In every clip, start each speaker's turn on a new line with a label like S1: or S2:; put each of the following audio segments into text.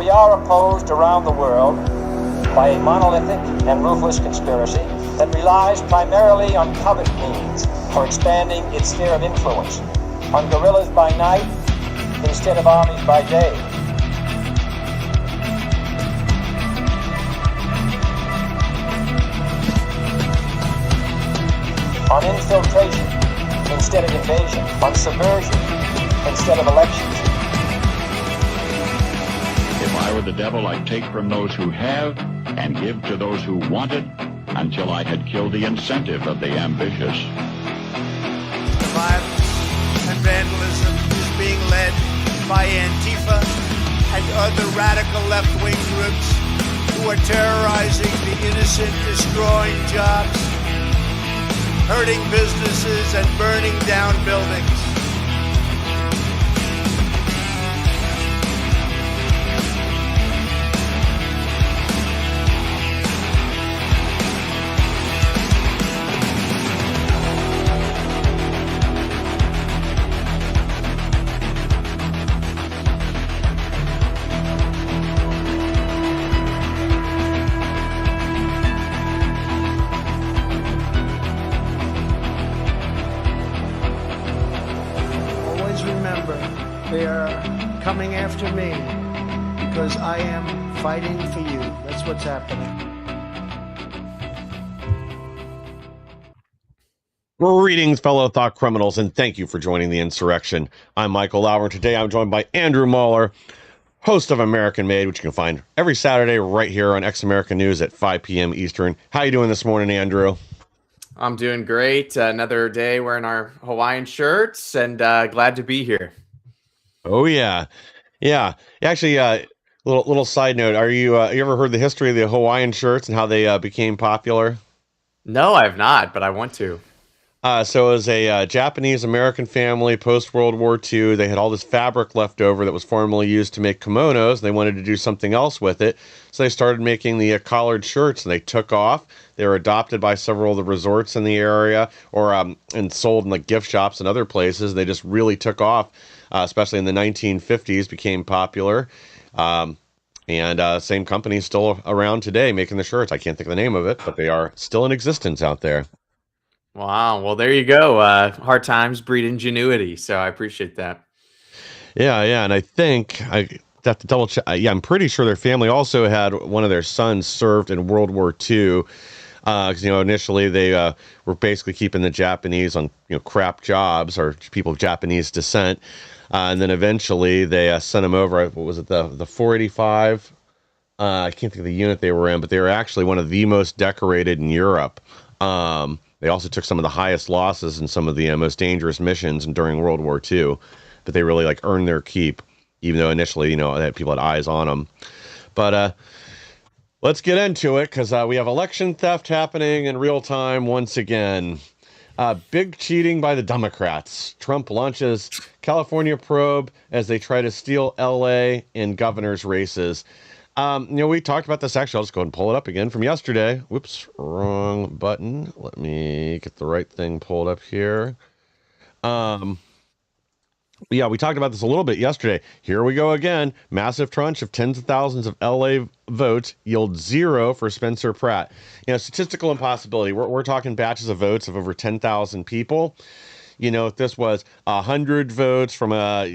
S1: we are opposed around the world by a monolithic and ruthless conspiracy that relies primarily on covert means for expanding its sphere of influence, on guerrillas by night instead of armies by day. On infiltration instead of invasion, on subversion instead of elections.
S2: If I were the devil, I'd take from those who have and give to those who want it until I had killed the incentive of the ambitious.
S3: Violence and vandalism is being led by Antifa and other radical left-wing groups who are terrorizing the innocent, destroying jobs, hurting businesses, and burning down buildings. They are coming after me because I am fighting for you. That's what's happening.
S4: Greetings, fellow thought criminals, and thank you for joining the insurrection. I'm Michael Lauer, and today I'm joined by Andrew Mahler, host of American Made, which you can find every Saturday right here on X American News at 5 p.m. Eastern. How you doing this morning, Andrew?
S5: I'm doing great. Another day wearing our Hawaiian shirts, and glad to be here.
S4: Oh yeah. Actually, little side note: Are you ever heard the history of the Hawaiian shirts and how they became popular?
S5: No, I have not, but I want to.
S4: So it was a Japanese American family post World War II. They had all this fabric left over that was formerly used to make kimonos. They wanted to do something else with it, so they started making the collared shirts, and they took off. They were adopted by several of the resorts in the area, or and sold in like gift shops and other places. They just really took off. Especially in the 1950s, became popular. And same company is still around today making the shirts. I can't think of the name of it, but they are still in existence out there.
S5: Wow. Well, there you go. Hard times breed ingenuity. So I appreciate that.
S4: Yeah. And I think I have to double check. I'm pretty sure their family also had one of their sons served in World War II. Because initially they were basically keeping the Japanese on crap jobs or people of Japanese descent, and then eventually they sent them over. What was it, the 485? I can't think of the unit they were in, but they were actually one of the most decorated in Europe. They also took some of the highest losses in some of the most dangerous missions during World War II, but they really earned their keep, even though initially people had eyes on them. But let's get into it, because we have election theft happening in real time once again. Big cheating by the Democrats. Trump launches California probe as they try to steal L.A. in governor's races. We talked about this. Actually, I'll just go ahead and pull it up again from yesterday. Whoops, wrong button. Let me get the right thing pulled up here. Yeah, we talked about this a little bit yesterday. Here we go again. Massive tranche of tens of thousands of LA votes yield 0 for Spencer Pratt. Statistical impossibility. We're talking batches of votes of over 10,000 people. If this was 100 votes from a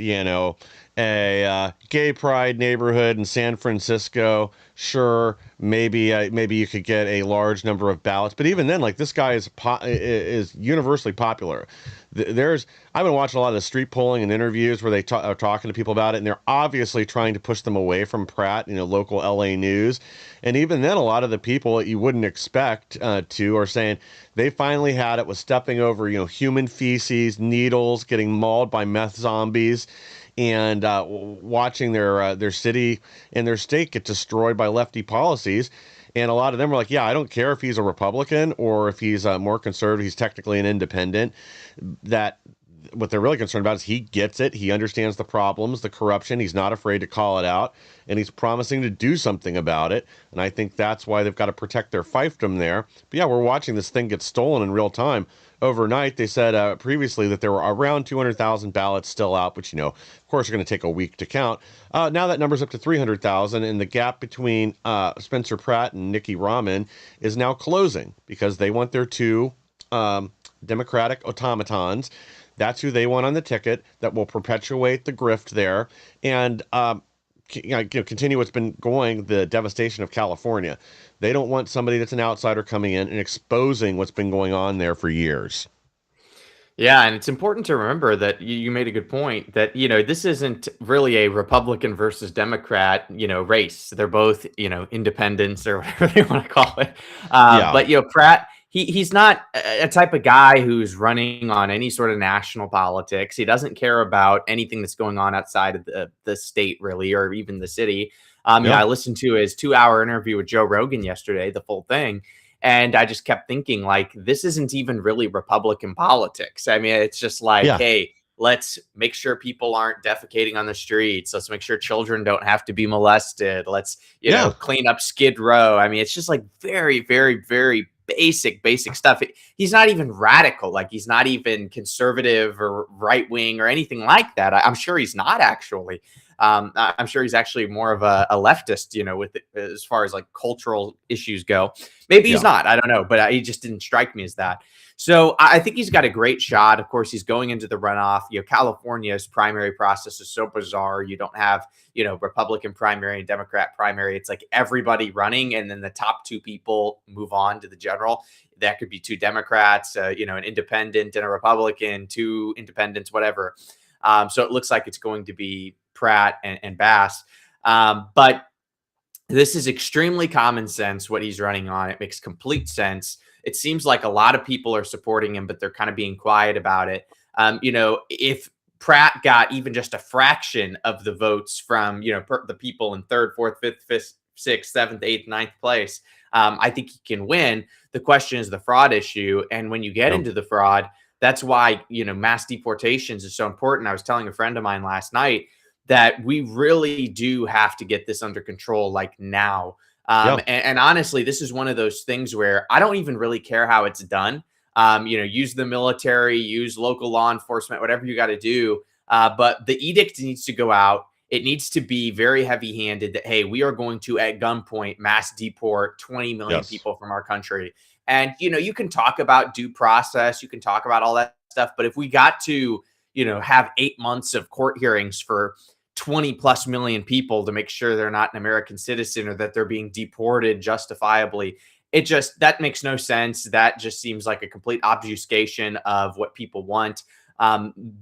S4: gay pride neighborhood in San Francisco, sure, maybe you could get a large number of ballots. But even then, this guy is universally popular. I've been watching a lot of the street polling and interviews where they are talking to people about it, and they're obviously trying to push them away from Pratt, local LA news. And even then, a lot of the people that you wouldn't expect to are saying they finally had it with stepping over, human feces, needles, getting mauled by meth zombies, and watching their city and their state get destroyed by lefty policies. And a lot of them were like, yeah, I don't care if he's a Republican or if he's more conservative, he's technically an independent, that what they're really concerned about is he gets it. He understands the problems, the corruption. He's not afraid to call it out, and he's promising to do something about it. And I think that's why they've got to protect their fiefdom there. But yeah, we're watching this thing get stolen in real time. Overnight, they said previously that there were around 200,000 ballots still out, which, of course, are going to take a week to count. Now that number's up to 300,000, and the gap between Spencer Pratt and Nikki Rahman is now closing because they want their two Democratic automatons. That's who they want on the ticket that will perpetuate the grift there and continue what's been going, the devastation of California. They don't want somebody that's an outsider coming in and exposing what's been going on there for years.
S5: Yeah, and it's important to remember that you made a good point that, this isn't really a Republican versus Democrat, race. They're both, independents or whatever they want to call it.
S4: Yeah.
S5: But, Pratt, he's not a type of guy who's running on any sort of national politics. He doesn't care about anything that's going on outside of the state, really, or even the city. I listened to his 2-hour interview with Joe Rogan yesterday, the full thing. And I just kept thinking, like, this isn't even really Republican politics. I mean, it's just like, hey, let's make sure people aren't defecating on the streets. Let's make sure children don't have to be molested. Let's, clean up Skid Row. I mean, it's just like very, very, very basic stuff. He's not even radical. Like, he's not even conservative or right wing or anything like that. I'm sure he's not actually. I'm sure he's actually more of a leftist, with it, as far as like cultural issues go. Maybe he's not. I don't know, but he just didn't strike me as that. So I think he's got a great shot. Of course, he's going into the runoff. California's primary process is so bizarre. You don't have, Republican primary and Democrat primary. It's like everybody running, and then the top two people move on to the general. That could be two Democrats, an independent and a Republican, two independents, whatever. So it looks like it's going to be Pratt and Bass. But this is extremely common sense, what he's running on. It makes complete sense. It seems like a lot of people are supporting him, but they're kind of being quiet about it. If Pratt got even just a fraction of the votes from, the people in third, fourth, fifth, sixth, seventh, eighth, ninth place, I think he can win. The question is the fraud issue. And when you get into the fraud, that's why, mass deportations is so important. I was telling a friend of mine last night that we really do have to get this under control, like now. And honestly, this is one of those things where I don't even really care how it's done. Use the military, use local law enforcement, whatever you got to do. But the edict needs to go out. It needs to be very heavy-handed that, hey, we are going to, at gunpoint, mass deport 20 million people from our country. And, you can talk about due process. You can talk about all that stuff. But if we got to, have 8 months of court hearings for 20 plus million people to make sure they're not an American citizen or that they're being deported justifiably, that makes no sense. That just seems like a complete obfuscation of what people want.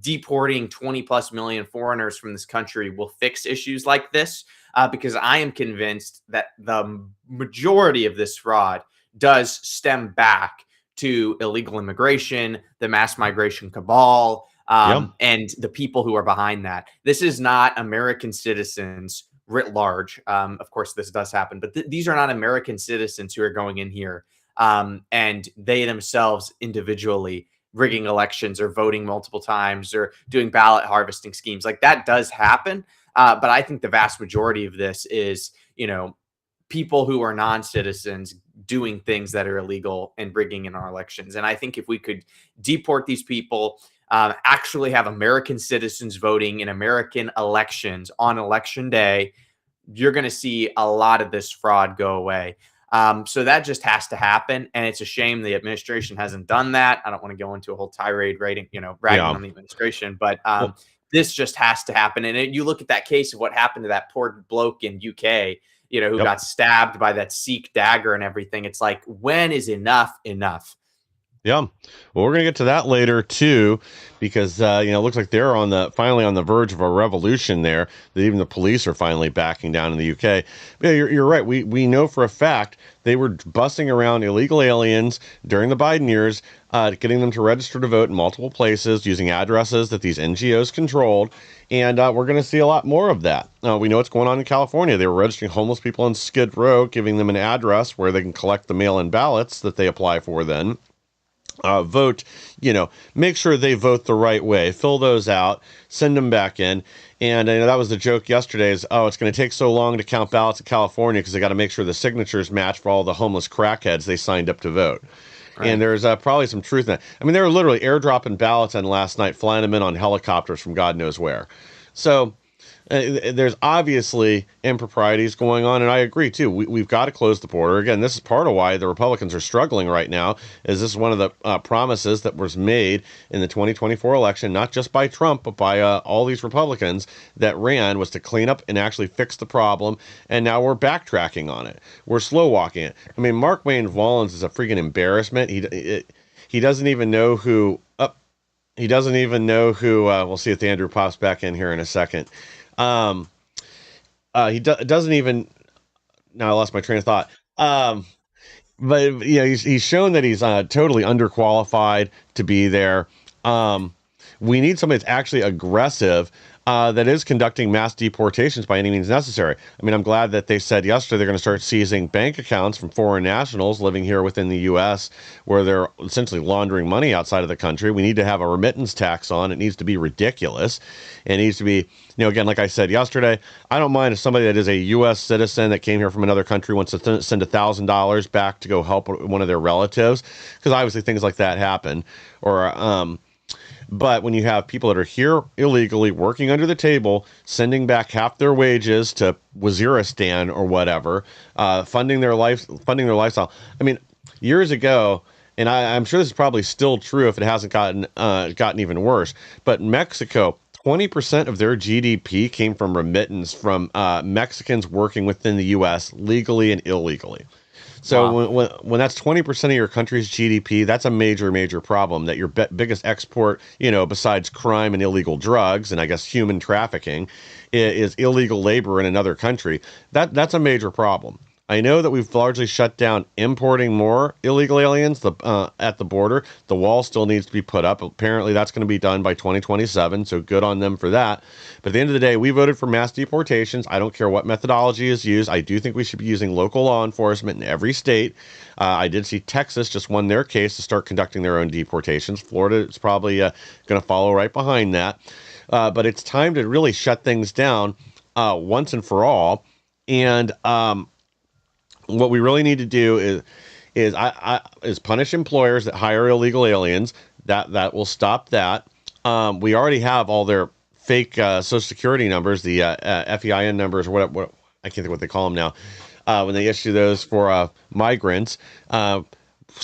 S5: Deporting 20 plus million foreigners from this country will fix issues like this, because I am convinced that the majority of this fraud does stem back to illegal immigration, the mass migration cabal, and the people who are behind that. This is not American citizens writ large. Of course, this does happen, but these are not American citizens who are going in here, and they themselves individually rigging elections or voting multiple times or doing ballot harvesting schemes. Like, that does happen. But I think the vast majority of this is, people who are non-citizens doing things that are illegal and rigging in our elections. And I think if we could deport these people, actually have American citizens voting in American elections on election day, you're going to see a lot of this fraud go away. So that just has to happen. And it's a shame the administration hasn't done that. I don't want to go into a whole tirade ragging on the administration, but this just has to happen. And you look at that case of what happened to that poor bloke in UK, who got stabbed by that Sikh dagger and everything. It's like, when is enough enough?
S4: Yeah. Well, we're going to get to that later too, because it looks like they're finally on the verge of a revolution there. That even the police are finally backing down in the UK. But yeah, you're right. We know for a fact they were busing around illegal aliens during the Biden years, getting them to register to vote in multiple places using addresses that these NGOs controlled. And we're going to see a lot more of that. We know what's going on in California. They were registering homeless people on Skid Row, giving them an address where they can collect the mail-in ballots that they apply for then. vote, make sure they vote the right way, fill those out, send them back in. And that was the joke yesterday is, oh, it's going to take so long to count ballots in California because they got to make sure the signatures match for all the homeless crackheads they signed up to vote. And
S5: Right.
S4: there's probably some truth in that. I mean, they were literally airdropping ballots on last night, flying them in on helicopters from God knows where. So there's obviously improprieties going on, and I agree too. We've got to close the border. Again, this is part of why the Republicans are struggling right now. Is this is one of the promises that was made in the 2024 election, not just by Trump, but by all these Republicans that ran, was to clean up and actually fix the problem. And now we're backtracking on it. We're slow walking it. I mean, Mark Wayne Mullins is a freaking embarrassment. He doesn't even know who. He doesn't even know who. We'll see if Andrew pops back in here in a second. Um, doesn't even. Now I lost my train of thought. But he's shown that he's totally underqualified to be there. We need somebody that's actually aggressive, that is conducting mass deportations by any means necessary. I mean, I'm glad that they said yesterday they're going to start seizing bank accounts from foreign nationals living here within the U.S., where they're essentially laundering money outside of the country. We need to have a remittance tax on. It needs to be ridiculous. It needs to be, again, like I said yesterday, I don't mind if somebody that is a U.S. citizen that came here from another country wants to send $1,000 back to go help one of their relatives, because obviously things like that happen. But when you have people that are here illegally, working under the table, sending back half their wages to Waziristan or whatever, funding their lifestyle. I mean, years ago, and I'm sure this is probably still true if it hasn't gotten even worse. But Mexico, 20% of their GDP came from remittance from Mexicans working within the U.S. legally and illegally. So
S5: Wow.
S4: when that's 20% of your country's GDP, that's a major, major problem. That your biggest export, besides crime and illegal drugs and I guess human trafficking, is illegal labor in another country. That's a major problem. I know that we've largely shut down importing more illegal aliens at the border. The wall still needs to be put up. Apparently, that's going to be done by 2027, so good on them for that. But at the end of the day, we voted for mass deportations. I don't care what methodology is used. I do think we should be using local law enforcement in every state. I did see Texas just won their case to start conducting their own deportations. Florida is probably going to follow right behind that. But it's time to really shut things down once and for all. And what we really need to do is punish employers that hire illegal aliens. That will stop that. We already have all their fake Social Security numbers, the FEIN numbers, or what I can't think what they call them now. When they issue those for migrants, the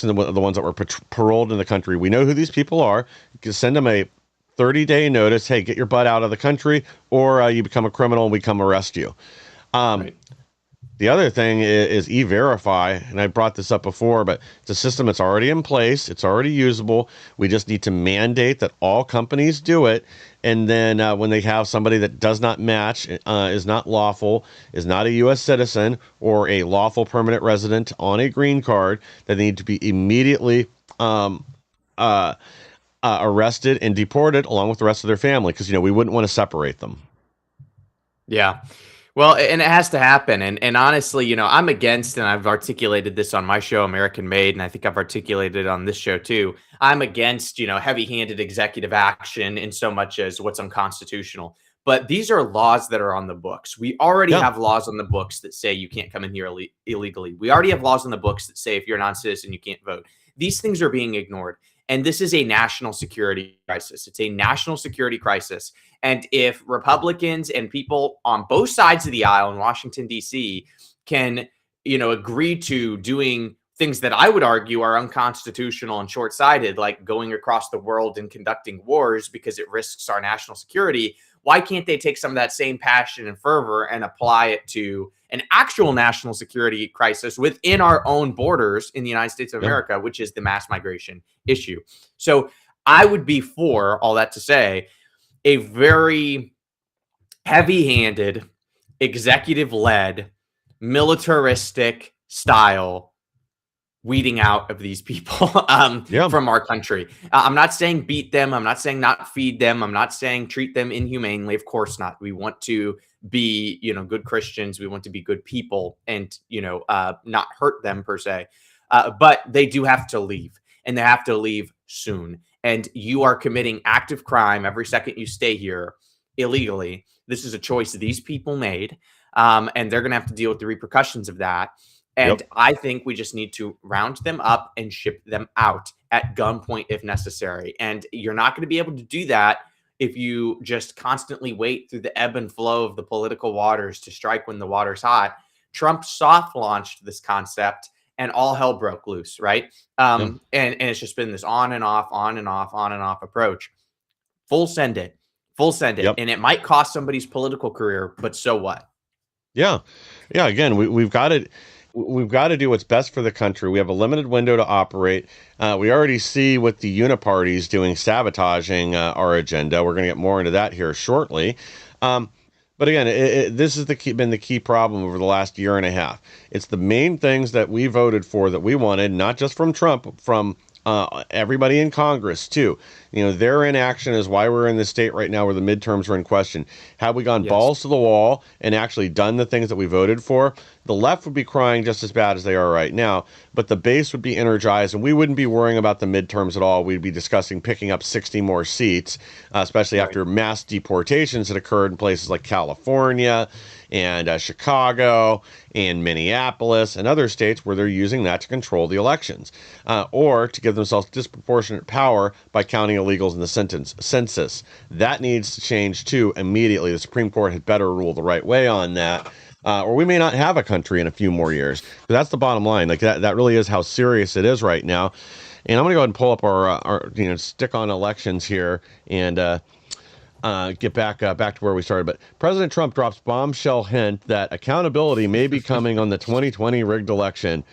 S4: ones that were paroled in the country, we know who these people are. You can send them a 30-day notice. Hey, get your butt out of the country, or you become a criminal and we come arrest you.
S5: Right.
S4: The other thing is E-Verify, and I brought this up before, but it's a system that's already in place. It's already usable. We just need to mandate that all companies do it. And then when they have somebody that does not match, is not lawful, is not a U.S. citizen, or a lawful permanent resident on a green card, that they need to be immediately arrested and deported along with the rest of their family, because, we wouldn't want to separate them.
S5: Yeah. Well, and it has to happen. And honestly, I'm against, and I've articulated this on my show, American Made, and I think I've articulated it on this show too. I'm against, heavy-handed executive action in so much as what's unconstitutional. But these are laws that are on the books. We already
S4: Yeah.
S5: have laws on the books that say you can't come in here illegally. We already have laws on the books that say if you're a non-citizen, you can't vote. These things are being ignored. And this is a national security crisis. It's a national security crisis. And if Republicans and people on both sides of the aisle in Washington, D.C. can, agree to doing things that I would argue are unconstitutional and short-sighted, like going across the world and conducting wars because it risks our national security, why can't they take some of that same passion and fervor and apply it to an actual national security crisis within our own borders in the United States of America, which is the mass migration issue? So I would be for, all that to say, a very heavy-handed, executive-led, militaristic style weeding out of these people from our country. I'm not saying beat them. I'm not saying not feed them. I'm not saying treat them inhumanely. Of course not. We want to be, good Christians. We want to be good people and, not hurt them per se. But they do have to leave. and they have to leave soon. And you are committing active crime every second you stay here illegally. This is a choice these people made, and they're going to have to deal with the repercussions of that. And I think we just need to round them up and ship them out at gunpoint if necessary. And you're not going to be able to do that if you just constantly wait through the ebb and flow of the political waters to strike when the water's hot. Trump soft launched this concept and all hell broke loose, right? And it's just been this on and off approach. Full send it. And it might cost somebody's political career, but so what?
S4: Yeah. Again, we've got to do what's best for the country. We have a limited window to operate. We already see what the uniparty's doing, sabotaging our agenda. We're going to get more into that here shortly. But again, this has been the key problem over the last year and a half. It's the main things that we voted for that we wanted, not just from Trump, from everybody in Congress too. Their inaction is why we're in this state right now where the midterms are in question. Had we gone balls to the wall and actually done the things that we voted for, the left would be crying just as bad as they are right now, but the base would be energized and we wouldn't be worrying about the midterms at all. We'd be discussing picking up 60 more seats, especially after mass deportations that occurred in places like California and Chicago and Minneapolis and other states where they're using that to control the elections or to give themselves disproportionate power by counting illegals in the census. That needs to change too immediately. The Supreme Court had better rule the right way on that. Or we may not have a country in a few more years. But that's the bottom line. Like that really is how serious it is right now. And I'm going to go ahead and pull up our stick on elections here and get back to where we started. But President Trump drops bombshell hint that accountability may be coming on the 2020 rigged election.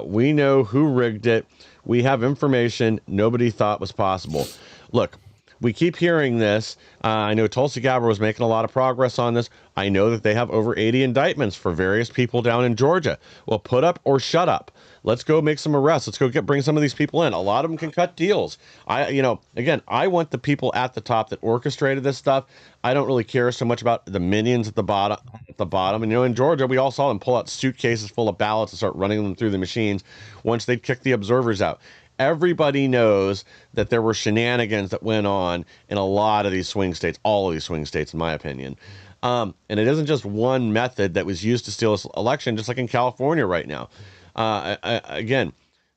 S4: We know who rigged it. We have information nobody thought was possible. Look, we keep hearing this. I know Tulsi Gabbard was making a lot of progress on this. I know that they have over 80 indictments for various people down in Georgia. Well, put up or shut up. Let's go make some arrests. Let's go bring some of these people in. A lot of them can cut deals. Again, I want the people at the top that orchestrated this stuff. I don't really care so much about the minions at the bottom. And in Georgia, we all saw them pull out suitcases full of ballots and start running them through the machines once they'd kick the observers out. Everybody knows that there were shenanigans that went on in a lot of these swing states, all of these swing states, in my opinion. And it isn't just one method that was used to steal this election, just like in California right now. Again,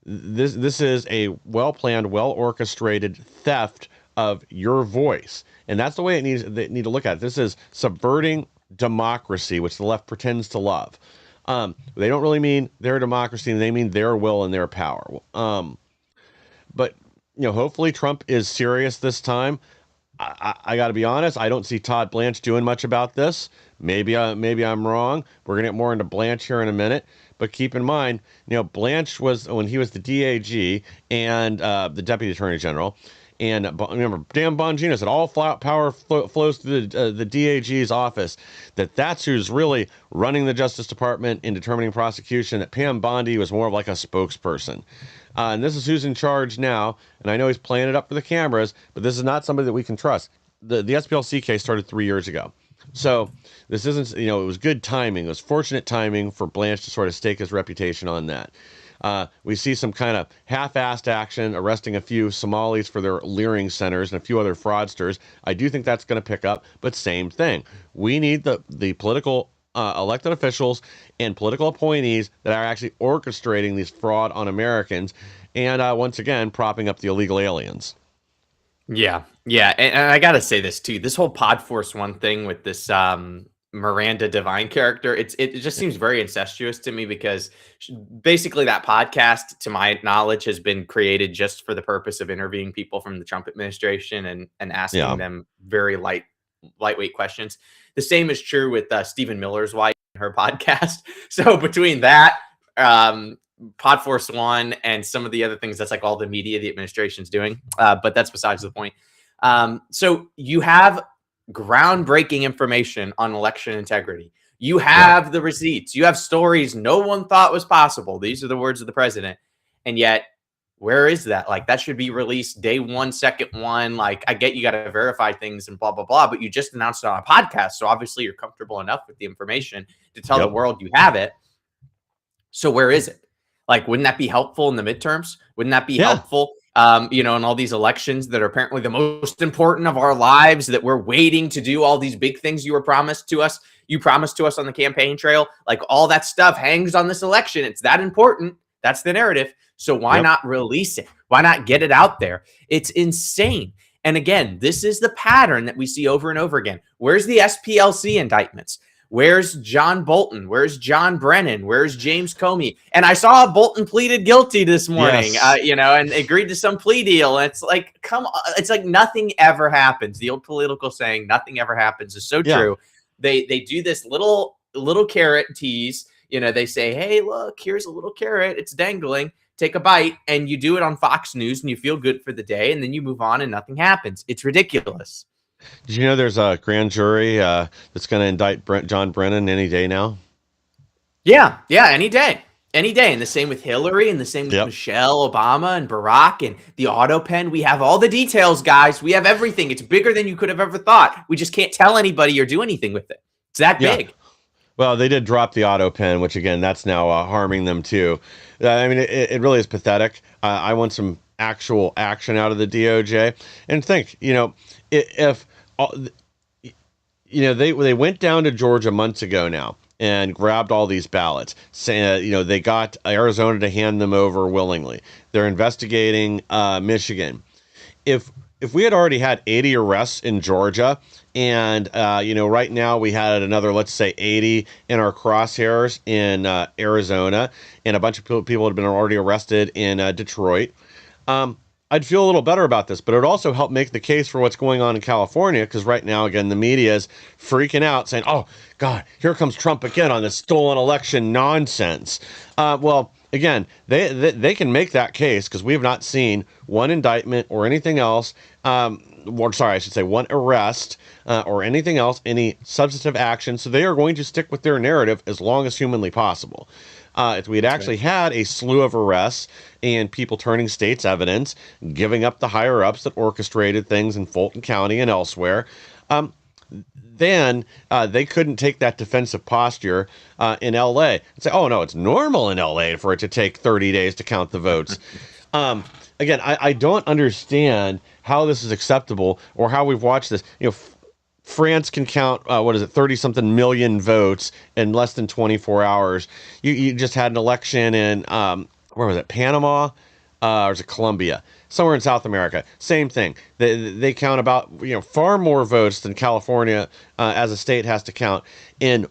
S4: this is a well-planned, well-orchestrated theft of your voice. And that's the way they need to look at it. This is subverting democracy, which the left pretends to love. They don't really mean their democracy, they mean their will and their power. But hopefully Trump is serious this time. I got to be honest. I don't see Todd Blanche doing much about this. Maybe I'm wrong. We're gonna get more into Blanche here in a minute. But keep in mind, Blanche was when he was the DAG and the Deputy Attorney General. And remember, Dan Bongino said all power flows through the DAG's office. That's who's really running the Justice Department in determining prosecution. That Pam Bondi was more of like a spokesperson. And this is who's in charge now. And I know he's playing it up for the cameras, but this is not somebody that we can trust. The SPLC case started 3 years ago. So this isn't, it was good timing. It was fortunate timing for Blanche to sort of stake his reputation on that. We see some kind of half-assed action, arresting a few Somalis for their leering centers and a few other fraudsters. I do think that's going to pick up, but same thing. We need the political elected officials and political appointees that are actually orchestrating these fraud on Americans and once again, propping up the illegal aliens.
S5: Yeah. And I got to say this too. This whole Pod Force One thing with this Miranda Devine character, it just seems very incestuous to me because basically that podcast, to my knowledge, has been created just for the purpose of interviewing people from the Trump administration and asking them very lightweight questions. The same is true with Stephen Miller's wife and her podcast. So between that, Pod Force One and some of the other things, that's like all the media the administration's doing. But that's besides the point. So you have groundbreaking information on election integrity. You have the receipts. You have stories no one thought was possible. These are the words of the president. And yet, where is that? Like, that should be released day one, second one. Like, I get you got to verify things and blah, blah, blah, but you just announced it on a podcast. So obviously you're comfortable enough with the information to tell the world you have it. So where is it? Like, wouldn't that be helpful in the midterms? Wouldn't that be
S4: Yeah.
S5: helpful, in all these elections that are apparently the most important of our lives, that we're waiting to do all these big things you promised to us on the campaign trail? Like, all that stuff hangs on this election. It's that important. That's the narrative. So why
S4: Yep.
S5: not release it? Why not get it out there? It's insane. And again, this is the pattern that we see over and over again. Where's the SPLC indictments? Where's John Bolton? Where's John Brennan? Where's James Comey? And I saw Bolton pleaded guilty this morning,
S4: Yes.
S5: and agreed to some plea deal. And it's like, come on. It's like nothing ever happens. The old political saying, nothing ever happens, is so
S4: Yeah.
S5: true. They do this little carrot tease. They say, hey, look, here's a little carrot. It's dangling. Take a bite. And you do it on Fox News and you feel good for the day. And then you move on and nothing happens. It's ridiculous.
S4: Did you know there's a grand jury that's going to indict John Brennan any day now?
S5: Yeah, any day. Any day. And the same with Hillary, and the same with
S4: Yep.
S5: Michelle Obama and Barack and the auto pen. We have all the details, guys. We have everything. It's bigger than you could have ever thought. We just can't tell anybody or do anything with it. It's that big.
S4: Well, they did drop the auto pen, which again, that's now harming them too. I mean, it really is pathetic. I want some actual action out of the DOJ. And think, if they went down to Georgia months ago now and grabbed all these ballots, saying, they got Arizona to hand them over willingly. They're investigating Michigan. If we had already had 80 arrests in Georgia, and right now we had another, let's say, 80 in our crosshairs in Arizona, and a bunch of people had been already arrested in Detroit, I'd feel a little better about this. But it would also help make the case for what's going on in California, because right now, again, the media is freaking out, saying, "Oh God, here comes Trump again on this stolen election nonsense." Well, again, they can make that case because we have not seen one indictment or anything else. I should say one arrest or anything else, any substantive action. So they are going to stick with their narrative as long as humanly possible. If we had actually had a slew of arrests and people turning state's evidence, giving up the higher ups that orchestrated things in Fulton County and elsewhere, then they couldn't take that defensive posture in LA and say, oh, no, it's normal in LA for it to take 30 days to count the votes. Again, I don't understand how this is acceptable or how we've watched this. France can count, 30-something million votes in less than 24 hours. You just had an election in, where was it, Panama? Or is it Colombia? Somewhere in South America. Same thing. They count about, far more votes than California as a state has to count in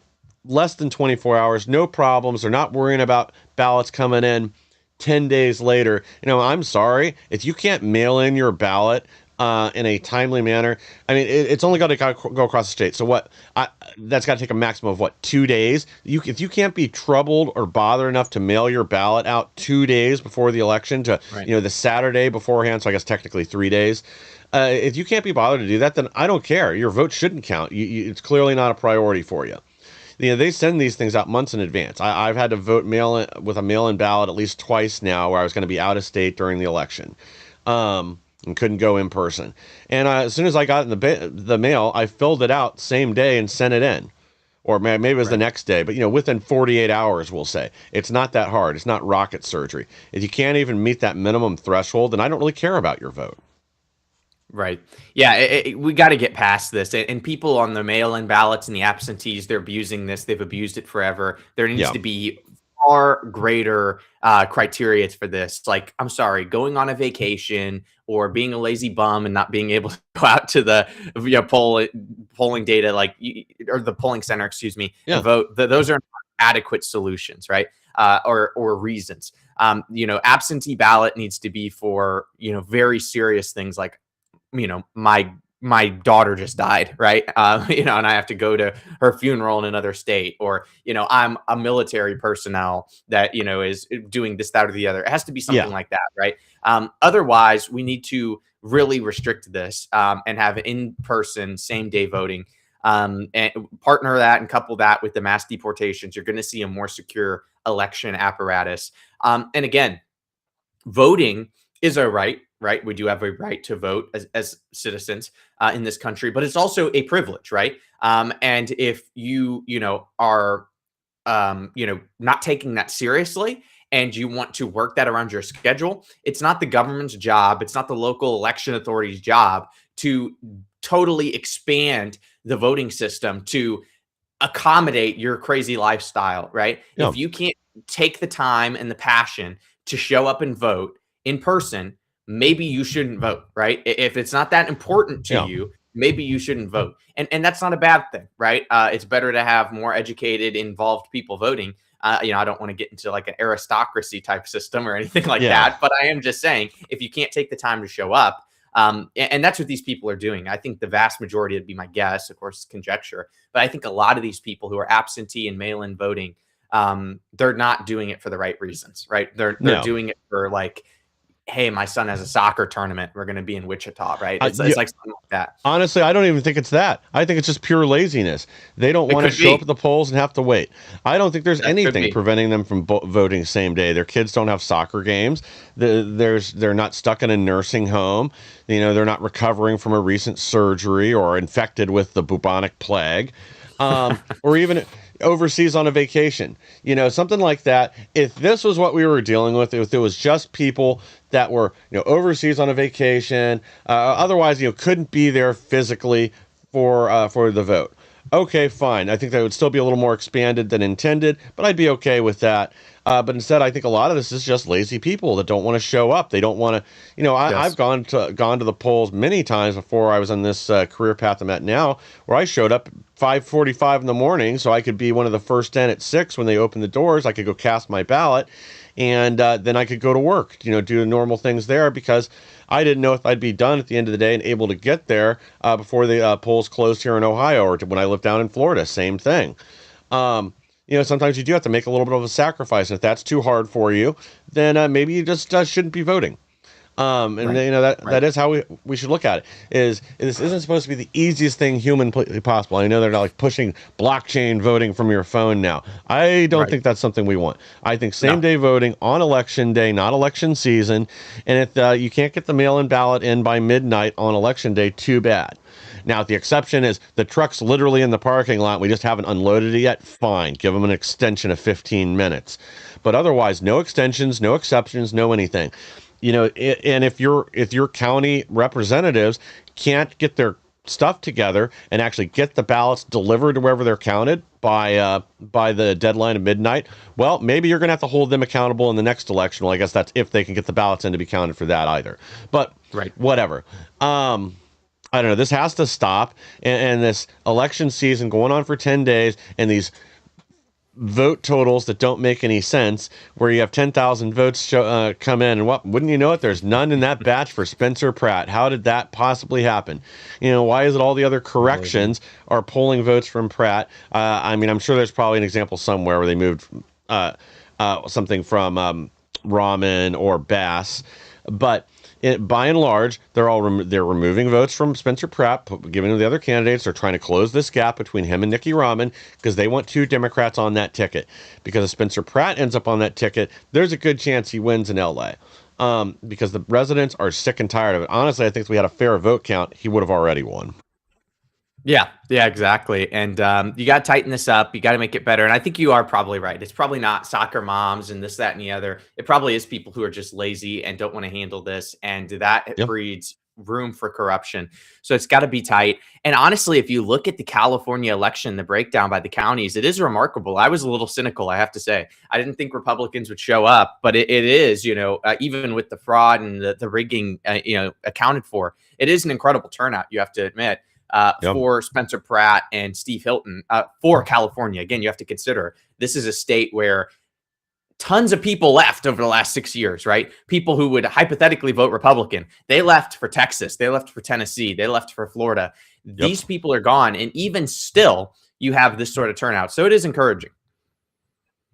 S4: less than 24 hours. No problems. They're not worrying about ballots coming in 10 days later. I'm sorry. If you can't mail in your ballot in a timely manner, I mean, it's only got to go across the state. So that's got to take a maximum of 2 days. If you can't be troubled or bothered enough to mail your ballot out 2 days before the election to,
S5: Right.
S4: The Saturday beforehand, so I guess technically 3 days. If you can't be bothered to do that, then I don't care. Your vote shouldn't count. It's clearly not a priority for you. They send these things out months in advance. I've had to vote with a mail-in ballot at least twice now, where I was going to be out of state during the election. And couldn't go in person. And as soon as I got it in the mail, I filled it out same day and sent it in. Or maybe it was the next day, but within 48 hours, we'll say. It's not that hard. It's not rocket surgery. If you can't even meet that minimum threshold, then I don't really care about your vote.
S5: Right. Yeah, we got to get past this. And people on the mail-in ballots and the absentees, they're abusing this. They've abused it forever. There needs to be far greater criteria for this. Like, I'm sorry, going on a vacation or being a lazy bum and not being able to go out to the polling data, or the polling center, and vote. Those are not adequate solutions, right? Or reasons. Absentee ballot needs to be for very serious things like, my daughter just died, right? And I have to go to her funeral in another state, or, I'm a military personnel that, is doing this, that, or the other. It has to be something like that, right? Otherwise, we need to really restrict this and have in-person same-day voting, and partner that and couple that with the mass deportations. You're going to see a more secure election apparatus. And again, voting is a right. Right. We do have a right to vote as citizens in this country, but it's also a privilege. Right. And if you are, not taking that seriously and you want to work that around your schedule, it's not the government's job, it's not the local election authority's job to totally expand the voting system to accommodate your crazy lifestyle, right?
S4: Yeah.
S5: If you can't take the time and the passion to show up and vote in person, maybe you shouldn't vote, right? If it's not that important to
S4: Yeah.
S5: you, maybe you shouldn't vote. And that's not a bad thing, right? It's better to have more educated, involved people voting. I don't want to get into like an aristocracy type system or anything like
S4: Yeah.
S5: that, but I am just saying, if you can't take the time to show up, and that's what these people are doing. I think the vast majority would be my guess, of course, conjecture, but I think a lot of these people who are absentee and mail-in voting, they're not doing it for the right reasons, right? They're
S4: No.
S5: doing it for like, hey, my son has a soccer tournament. We're going to be in Wichita, right? It's
S4: Yeah.
S5: like something like that.
S4: Honestly, I don't even think it's that. I think it's just pure laziness. They don't want to
S5: could
S4: show
S5: be.
S4: up at the polls and have to wait. I don't think there's
S5: That could
S4: anything
S5: be.
S4: preventing them from voting same day. Their kids don't have soccer games. They're not stuck in a nursing home. They're not recovering from a recent surgery or infected with the bubonic plague, or even overseas on a vacation. Something like that. If this was what we were dealing with, if it was just people that were overseas on a vacation, otherwise couldn't be there physically for the vote. Okay, fine. I think that would still be a little more expanded than intended, but I'd be okay with that. But instead, I think a lot of this is just lazy people that don't want to show up. They don't want to.
S5: Yes.
S4: I've gone to the polls many times before I was on this career path I'm at now, where I showed up 5:45 in the morning so I could be one of the first in at 6 when they opened the doors. I could go cast my ballot, and then I could go to work. Do the normal things there because I didn't know if I'd be done at the end of the day and able to get there before the polls closed here in Ohio, or when I lived down in Florida. Same thing. Sometimes you do have to make a little bit of a sacrifice, and if that's too hard for you, then maybe you just shouldn't be voting. And
S5: Right.
S4: that is how we should look at it. This isn't supposed to be the easiest thing humanly possible. I know they're not like pushing blockchain voting from your phone now. I don't
S5: Right.
S4: think that's something we want. I think same day voting on election day, not election season. And if you can't get the mail-in ballot in by midnight on election day, too bad. Now, the exception is the truck's literally in the parking lot. We just haven't unloaded it yet. Fine. Give them an extension of 15 minutes. But otherwise, no extensions, no exceptions, no anything. And if your county representatives can't get their stuff together and actually get the ballots delivered to wherever they're counted by the deadline of midnight, well, maybe you're going to have to hold them accountable in the next election. Well, I guess that's if they can get the ballots in to be counted for that either. But whatever. I don't know. This has to stop. And this election season going on for 10 days and these vote totals that don't make any sense, where you have 10,000 votes come in, and wouldn't you know it, there's none in that batch for Spencer Pratt. How did that possibly happen? Why is it all the other corrections are polling votes from Pratt? I'm sure there's probably an example somewhere where they moved something from Rahman or Bass, but by and large, they're removing votes from Spencer Pratt, giving them to the other candidates. They're trying to close this gap between him and Nikki Rahman because they want 2 Democrats on that ticket. Because if Spencer Pratt ends up on that ticket, there's a good chance he wins in L.A. Because the residents are sick and tired of it. Honestly, I think if we had a fair vote count, he would have already won.
S5: Yeah, exactly. And you got to tighten this up. You got to make it better. And I think you are probably right. It's probably not soccer moms and this, that, and the other. It probably is people who are just lazy and don't want to handle this. And that breeds room for corruption. So it's got to be tight. And honestly, if you look at the California election, the breakdown by the counties, it is remarkable. I was a little cynical, I have to say. I didn't think Republicans would show up, but it is, even with the fraud and the rigging, accounted for, it is an incredible turnout, you have to admit. For Spencer Pratt and Steve Hilton for California. Again, you have to consider this is a state where tons of people left over the last 6 years, right? People who would hypothetically vote Republican. They left for Texas. They left for Tennessee. They left for Florida. These people are gone. And even still, you have this sort of turnout. So it is encouraging.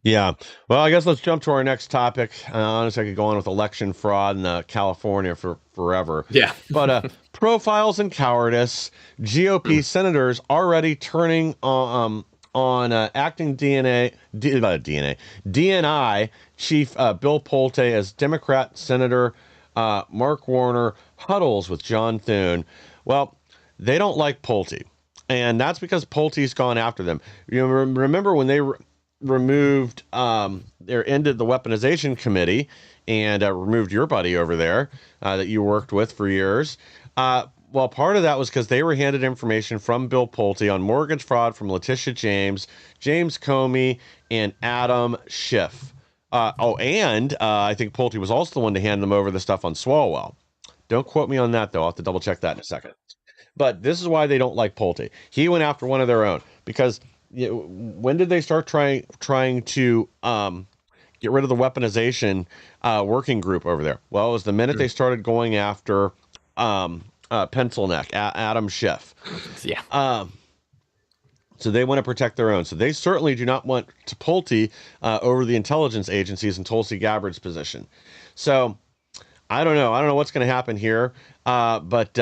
S4: Yeah. Well, I guess let's jump to our next topic. Honestly, I could go on with election fraud in California for forever.
S5: Yeah.
S4: But profiles and cowardice. GOP senators already turning on acting DNI chief Bill Pulte as Democrat Senator Mark Warner huddles with John Thune. Well, they don't like Pulte, and that's because Pulte's gone after them. Remember when they removed, or ended the weaponization committee and removed your buddy over there that you worked with for years. Well, part of that was because they were handed information from Bill Pulte on mortgage fraud from Letitia James, James Comey, and Adam Schiff. And I think Pulte was also the one to hand them over the stuff on Swalwell. Don't quote me on that, though. I'll have to double check that in a second. But this is why they don't like Pulte. He went after one of their own because when did they start trying to get rid of the weaponization working group over there? Well, it was the minute they started going after Pencil Neck, Adam Schiff.
S5: Yeah.
S4: So they want to protect their own. So they certainly do not want to Pulte over the intelligence agencies in Tulsi Gabbard's position. So I don't know. I don't know what's going to happen here, but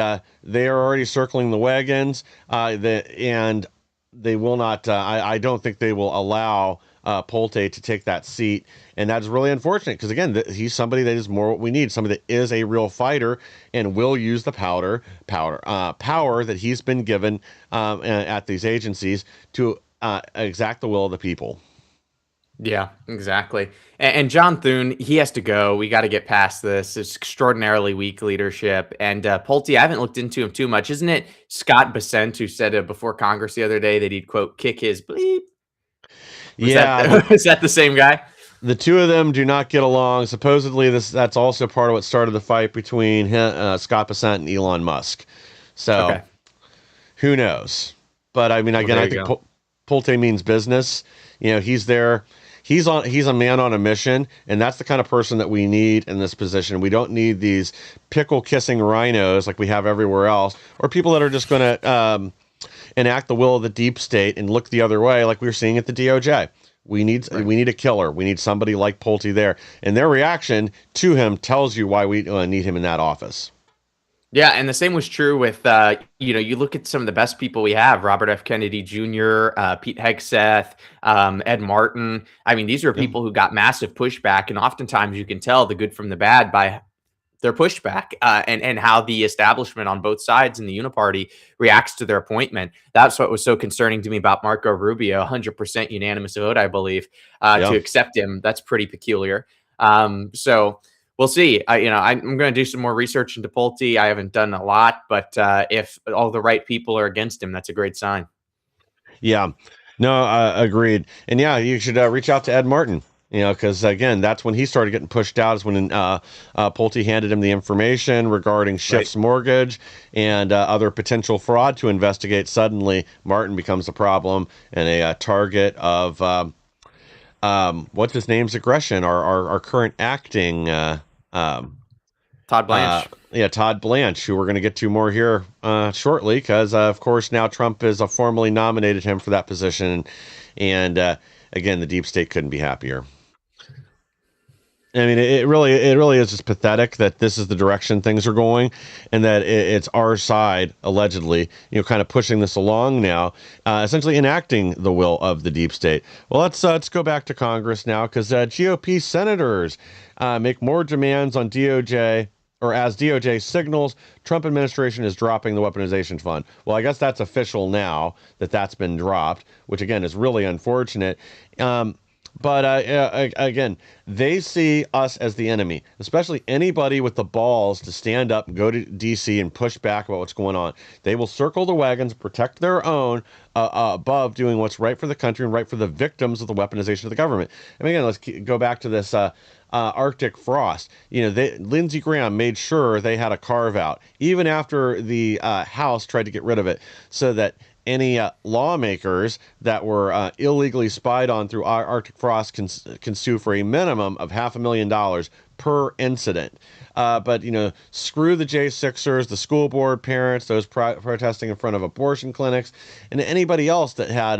S4: they are already circling the wagons, and they will not. I don't think they will allow Pulte to take that seat, and that's really unfortunate because again, he's somebody that is more what we need. Somebody that is a real fighter and will use the power that he's been given at these agencies to exact the will of the people.
S5: Yeah, exactly. And John Thune, he has to go. We got to get past this. It's extraordinarily weak leadership. And Pulte, I haven't looked into him too much. Isn't it Scott Bessent who said before Congress the other day that he'd, quote, kick his bleep? Was that the same guy?
S4: The two of them do not get along. Supposedly, that's also part of what started the fight between Scott Bessent and Elon Musk. So, who knows? But I mean, again, I think Pulte means business. He's there. He's a man on a mission, and that's the kind of person that we need in this position. We don't need these pickle kissing rhinos like we have everywhere else, or people that are just going to enact the will of the deep state and look the other way, like we were seeing at the DOJ. We need a killer. We need somebody like Pulte there, and their reaction to him tells you why we need him in that office.
S5: Yeah, and the same was true with, you look at some of the best people we have, Robert F. Kennedy Jr., Pete Hegseth, Ed Martin. I mean, these are people who got massive pushback, and oftentimes you can tell the good from the bad by their pushback and how the establishment on both sides in the Uniparty reacts to their appointment. That's what was so concerning to me about Marco Rubio, 100% unanimous vote, I believe, to accept him. That's pretty peculiar. So we'll see. I'm going to do some more research into Pulte. I haven't done a lot, but if all the right people are against him, that's a great sign.
S4: Yeah, no, agreed. And yeah, you should reach out to Ed Martin. Because again, that's when he started getting pushed out. Is when Pulte handed him the information regarding Schiff's mortgage and other potential fraud to investigate. Suddenly, Martin becomes a problem and a target of what's his name's aggression. Our current acting
S5: Todd Blanche.
S4: Todd Blanche, who we're going to get to more here shortly, because of course now Trump has formally nominated him for that position, and again, the deep state couldn't be happier. I mean, it really is just pathetic that this is the direction things are going, and that it's our side allegedly, kind of pushing this along now, essentially enacting the will of the deep state. Well, let's go back to Congress now, because GOP senators make more demands on DOJ. Or as DOJ signals, Trump administration is dropping the weaponization fund. Well, I guess that's official now that's been dropped, which again is really unfortunate. But again, they see us as the enemy, especially anybody with the balls to stand up and go to D.C. and push back about what's going on. They will circle the wagons, protect their own above doing what's right for the country and right for the victims of the weaponization of the government. I mean, again, let's go back to this Arctic frost. Lindsey Graham made sure they had a carve out, even after the House tried to get rid of it, so that any lawmakers that were illegally spied on through Arctic frost can sue for a minimum of $500,000 per incident. But screw the J6ers, the school board parents, those protesting in front of abortion clinics, and anybody else that had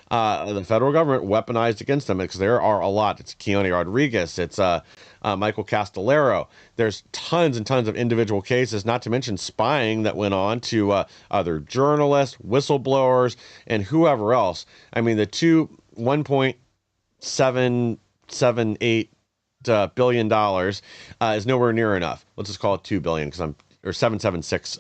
S4: the federal government weaponized against them, because there are a lot. It's Keone Rodriguez, it's Michael Castellero. There's tons and tons of individual cases, not to mention spying that went on to other journalists, whistleblowers, and whoever else. I mean, the $1.778 billion is nowhere near enough. Let's just call it $2 billion, because I'm or 776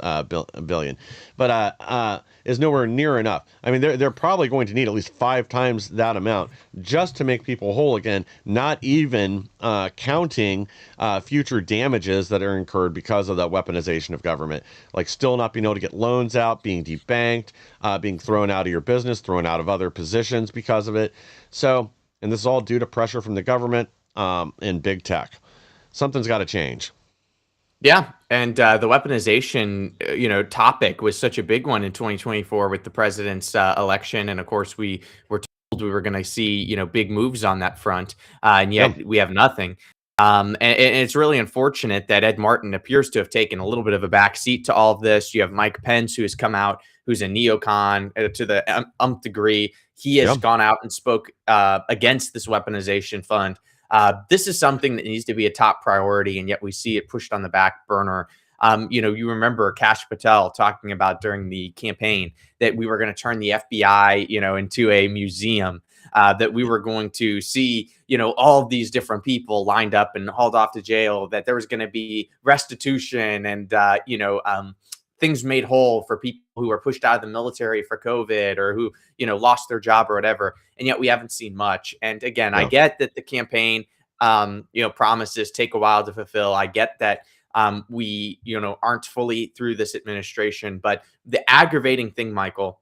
S4: billion, but is nowhere near enough. I mean, they're probably going to need at least 5 times that amount just to make people whole again, not even counting future damages that are incurred because of the weaponization of government, like still not being able to get loans out, being debanked, being thrown out of your business, thrown out of other positions because of it. So, and this is all due to pressure from the government and big tech. Something's got to change.
S5: Yeah, and the weaponization, topic was such a big one in 2024 with the president's election, and of course we were told we were going to see, big moves on that front, and yet we have nothing. And it's really unfortunate that Ed Martin appears to have taken a little bit of a back seat to all of this. You have Mike Pence, who has come out, who's a neocon to the umpth degree. He has gone out and spoke against this weaponization fund. This is something that needs to be a top priority, and yet we see it pushed on the back burner. You remember Kash Patel talking about during the campaign that we were going to turn the FBI, into a museum, that we were going to see, all of these different people lined up and hauled off to jail, that there was going to be restitution and, things made whole for people who were pushed out of the military for COVID or who, lost their job or whatever. And yet we haven't seen much. And again, I get that the campaign, promises take a while to fulfill. I get that we, aren't fully through this administration. But the aggravating thing, Michael,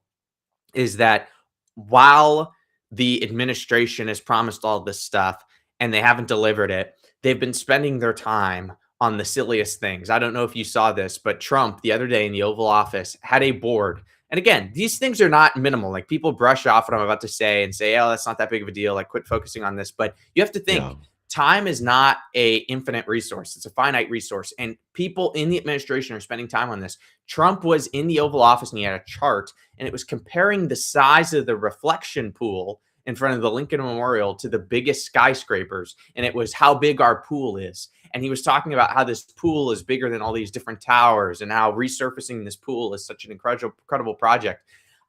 S5: is that while the administration has promised all this stuff and they haven't delivered it, they've been spending their time on the silliest things. I don't know if you saw this, but Trump the other day in the Oval Office had a board. And again, these things are not minimal. Like people brush off what I'm about to say and say, oh, that's not that big of a deal. Like quit focusing on this. But you have to think time is not a infinite resource. It's a finite resource. And people in the administration are spending time on this. Trump was in the Oval Office and he had a chart and it was comparing the size of the reflection pool in front of the Lincoln Memorial to the biggest skyscrapers. And it was how big our pool is. And he was talking about how this pool is bigger than all these different towers and how resurfacing this pool is such an incredible project.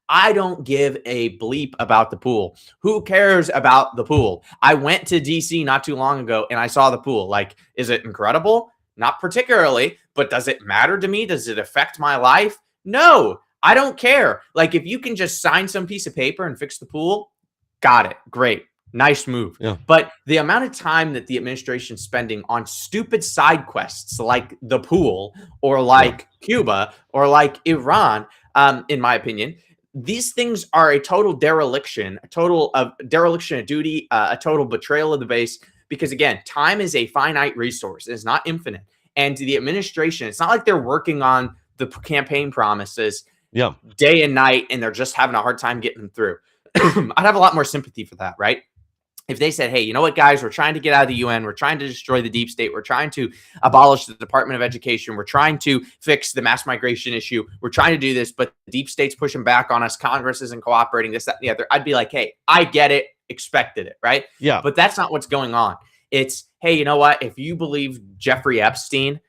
S5: I don't give a bleep about the pool. Who cares about the pool? I went to DC not too long ago and I saw the pool. Like, is it incredible? Not particularly, but does it matter to me? Does it affect my life? No, I don't care. Like, if you can just sign some piece of paper and fix the pool, got it. Great. Nice move. Yeah. But the amount of time that the administration's spending on stupid side quests like the pool or like Cuba or like Iran, in my opinion, these things are a total dereliction, a total of dereliction of duty, a total betrayal of the base. Because again, time is a finite resource. It's not infinite. And the administration, it's not like they're working on the campaign promises day and night and they're just having a hard time getting them through. I'd have a lot more sympathy for that, right? If they said, hey, you know what, guys, we're trying to get out of the UN. We're trying to destroy the deep state. We're trying to abolish the Department of Education. We're trying to fix the mass migration issue. We're trying to do this, but the deep state's pushing back on us. Congress isn't cooperating, this, that, and the other. I'd be like, hey, I get it, expected it, right? Yeah. But that's not what's going on. It's, hey, you know what? If you believe Jeffrey Epstein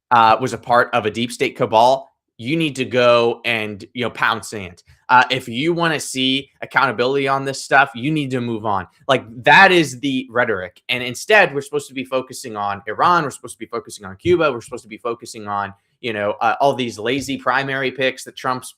S5: was a part of a deep state cabal, you need to go and, pound sand. If you want to see accountability on this stuff, you need to move on. Like, that is the rhetoric. And instead, we're supposed to be focusing on Iran. We're supposed to be focusing on Cuba. We're supposed to be focusing on, all these lazy primary picks that Trump's,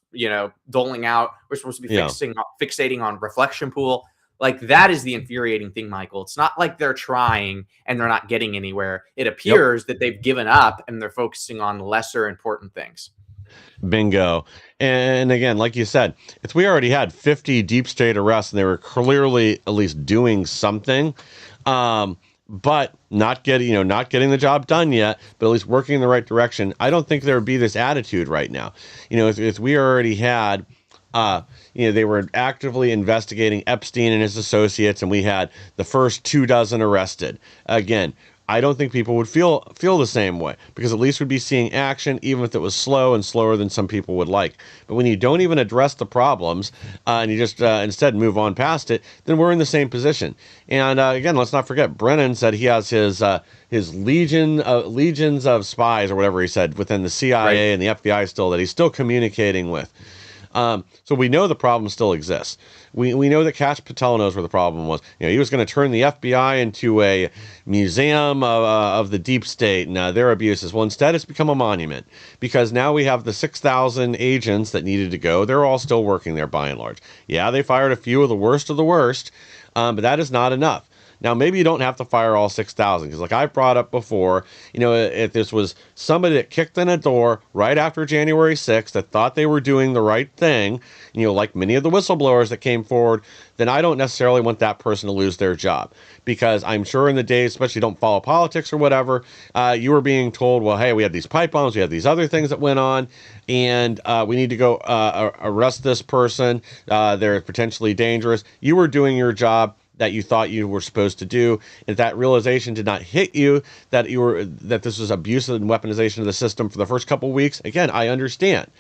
S5: doling out. We're supposed to be fixating on reflection pool. Like, that is the infuriating thing, Michael. It's not like they're trying and they're not getting anywhere. It appears that they've given up and they're focusing on lesser important things.
S4: Bingo. And again, like you said, we already had 50 deep state arrests and they were clearly at least doing something, but not getting the job done yet, but at least working in the right direction. I don't think there would be this attitude right now. If we already had, they were actively investigating Epstein and his associates and we had the first 24 arrested. Again, I don't think people would feel the same way because at least we'd be seeing action, even if it was slow and slower than some people would like. But when you don't even address the problems and you just instead move on past it, then we're in the same position. And again, let's not forget, Brennan said he has his legions of spies or whatever he said within the CIA and the FBI still that he's still communicating with. So we know the problem still exists. We know that Kash Patel knows where the problem was. He was going to turn the FBI into a museum of the deep state and their abuses. Well, instead, it's become a monument because now we have the 6,000 agents that needed to go. They're all still working there by and large. Yeah, they fired a few of the worst, but that is not enough. Now, maybe you don't have to fire all 6,000 because, like I brought up before, if this was somebody that kicked in a door right after January 6th that thought they were doing the right thing, like many of the whistleblowers that came forward, then I don't necessarily want that person to lose their job because I'm sure in the days, especially don't follow politics or whatever, you were being told, well, hey, we had these pipe bombs, we had these other things that went on, and we need to go arrest this person. They're potentially dangerous. You were doing your job that you thought you were supposed to do. If that realization did not hit you, that this was abuse and weaponization of the system for the first couple of weeks, again, I understand.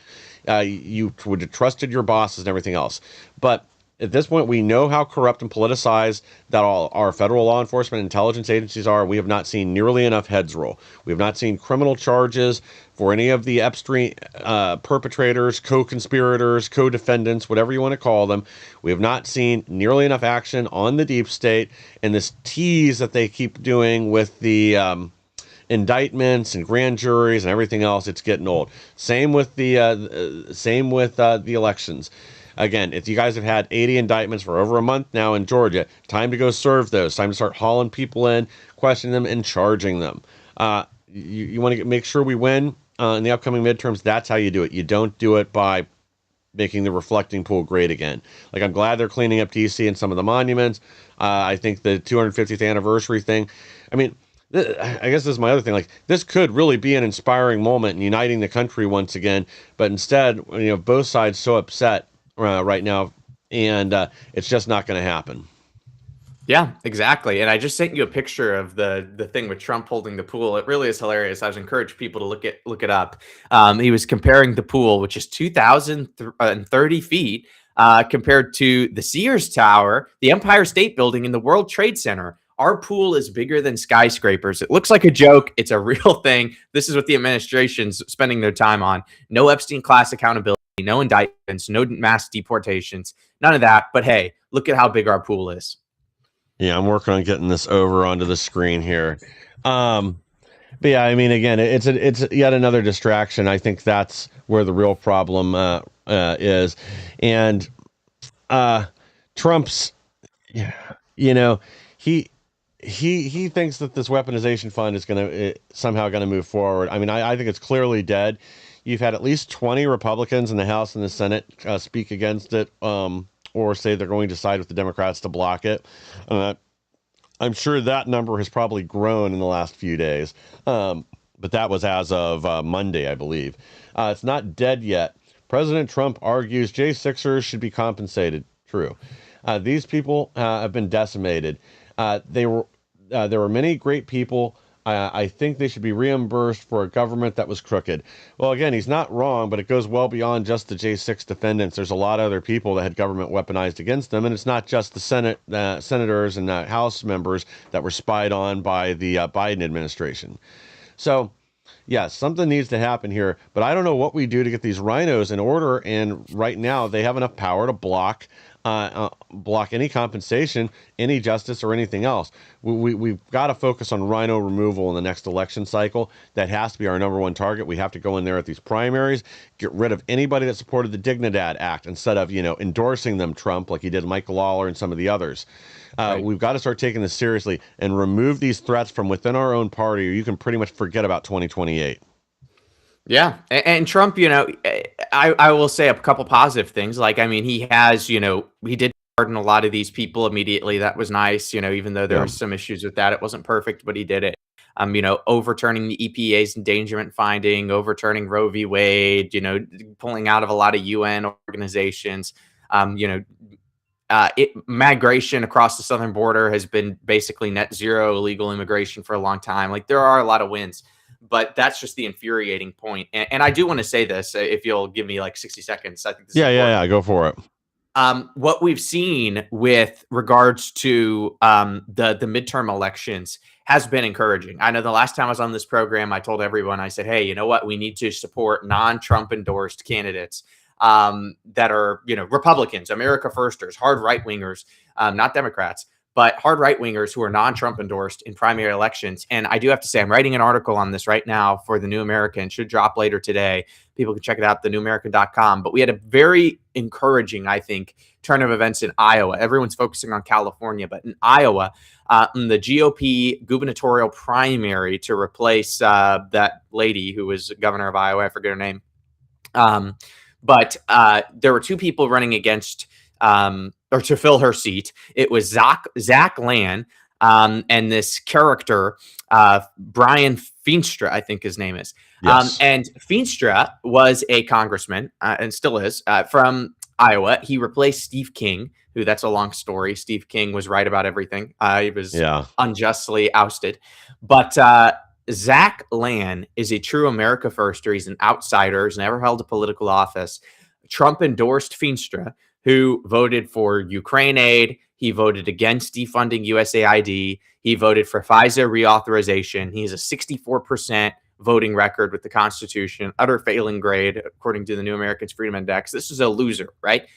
S4: You would have trusted your bosses and everything else. But at this point, we know how corrupt and politicized that all our federal law enforcement and intelligence agencies are. We have not seen nearly enough heads roll. We have not seen criminal charges for any of the Epstein perpetrators, co-conspirators, co-defendants, whatever you want to call them. We have not seen nearly enough action on the deep state, and this tease that they keep doing with the indictments and grand juries and everything else, it's getting old. Same with the elections. Again, if you guys have had 80 indictments for over a month now in Georgia, time to go serve those. Time to start hauling people in, questioning them, and charging them. You want to make sure we win in the upcoming midterms. That's how you do it. You don't do it by making the reflecting pool great again. Like, I'm glad they're cleaning up DC and some of the monuments. I think the 250th anniversary thing, I mean, I guess this is my other thing. Like, this could really be an inspiring moment in uniting the country once again. But instead, both sides so upset right now, and it's just not going to happen.
S5: Yeah, exactly. And I just sent you a picture of the thing with Trump holding the pool. It really is hilarious. I was encouraged people to look it up. He was comparing the pool, which is 2,030 feet, compared to the Sears Tower, the Empire State Building, and the World Trade Center. Our pool is bigger than skyscrapers. It looks like a joke. It's a real thing. This is what the administration's spending their time on. No Epstein class accountability, no indictments, no mass deportations, none of that. But hey, look at how big our pool is.
S4: Yeah, I'm working on getting this over onto the screen here. But yeah, I mean, again, it's yet another distraction. I think that's where the real problem is. And Trump's, he thinks that this weaponization fund is somehow going to move forward. I mean, I think it's clearly dead. You've had at least 20 Republicans in the House and the Senate speak against it, or say they're going to side with the Democrats to block it. I'm sure that number has probably grown in the last few days, but that was as of Monday, I believe. It's not dead yet. President Trump argues J6ers should be compensated. True. These people have been decimated. There were many great people. I think they should be reimbursed for a government that was crooked. Well, again, he's not wrong, but it goes well beyond just the J6 defendants. There's a lot of other people that had government weaponized against them, and it's not just the senators and House members that were spied on by the Biden administration. So, yes, something needs to happen here, but I don't know what we do to get these rhinos in order, and right now they have enough power to block any compensation, any justice, or anything else. We've got to focus on rhino removal in the next election cycle. That has to be our number one target. We have to go in there at these primaries, get rid of anybody that supported the Dignidad Act instead of, endorsing them, Trump, like he did Michael Lawler and some of the others. Right. We've got to start taking this seriously and remove these threats from within our own party, or you can pretty much forget about 2028.
S5: Yeah. And Trump, I will say a couple positive things. Like, I mean, he has, he did pardon a lot of these people immediately. That was nice. Even though there were some issues with that, it wasn't perfect, but he did it. Overturning the EPA's endangerment finding, overturning Roe v. Wade, pulling out of a lot of UN organizations, migration across the southern border has been basically net zero illegal immigration for a long time. Like, there are a lot of wins. But that's just the infuriating point. And I do want to say this, if you'll give me like 60 seconds. I think this is important.
S4: Go for it.
S5: What we've seen with regards to the midterm elections has been encouraging. I know the last time I was on this program, I told everyone, I said, hey, you know what? We need to support non-Trump endorsed candidates. that are, Republicans, America Firsters, hard right wingers, not Democrats, but hard right wingers who are non-Trump endorsed in primary elections. And I do have to say, I'm writing an article on this right now for the New American. Should drop later today. People can check it out, thenewamerican.com. But we had a very encouraging, I think, turn of events in Iowa. Everyone's focusing on California, but in Iowa, in the GOP gubernatorial primary to replace that lady who was governor of Iowa, I forget her name. But there were two people running against or to fill her seat. It was Zach Lan and this character, Brian Feenstra, I think his name is.
S4: Yes.
S5: And Feenstra was a congressman and still is from Iowa. He replaced Steve King, who, that's a long story. Steve King was right about everything. He was unjustly ousted. But Zach Lan is a true America Firster. He's an outsider. He's never held a political office. Trump endorsed Feenstra, who voted for Ukraine aid. He voted against defunding USAID. He voted for FISA reauthorization. He has a 64% voting record with the Constitution, utter failing grade, according to the New Americans Freedom Index. This is a loser, right?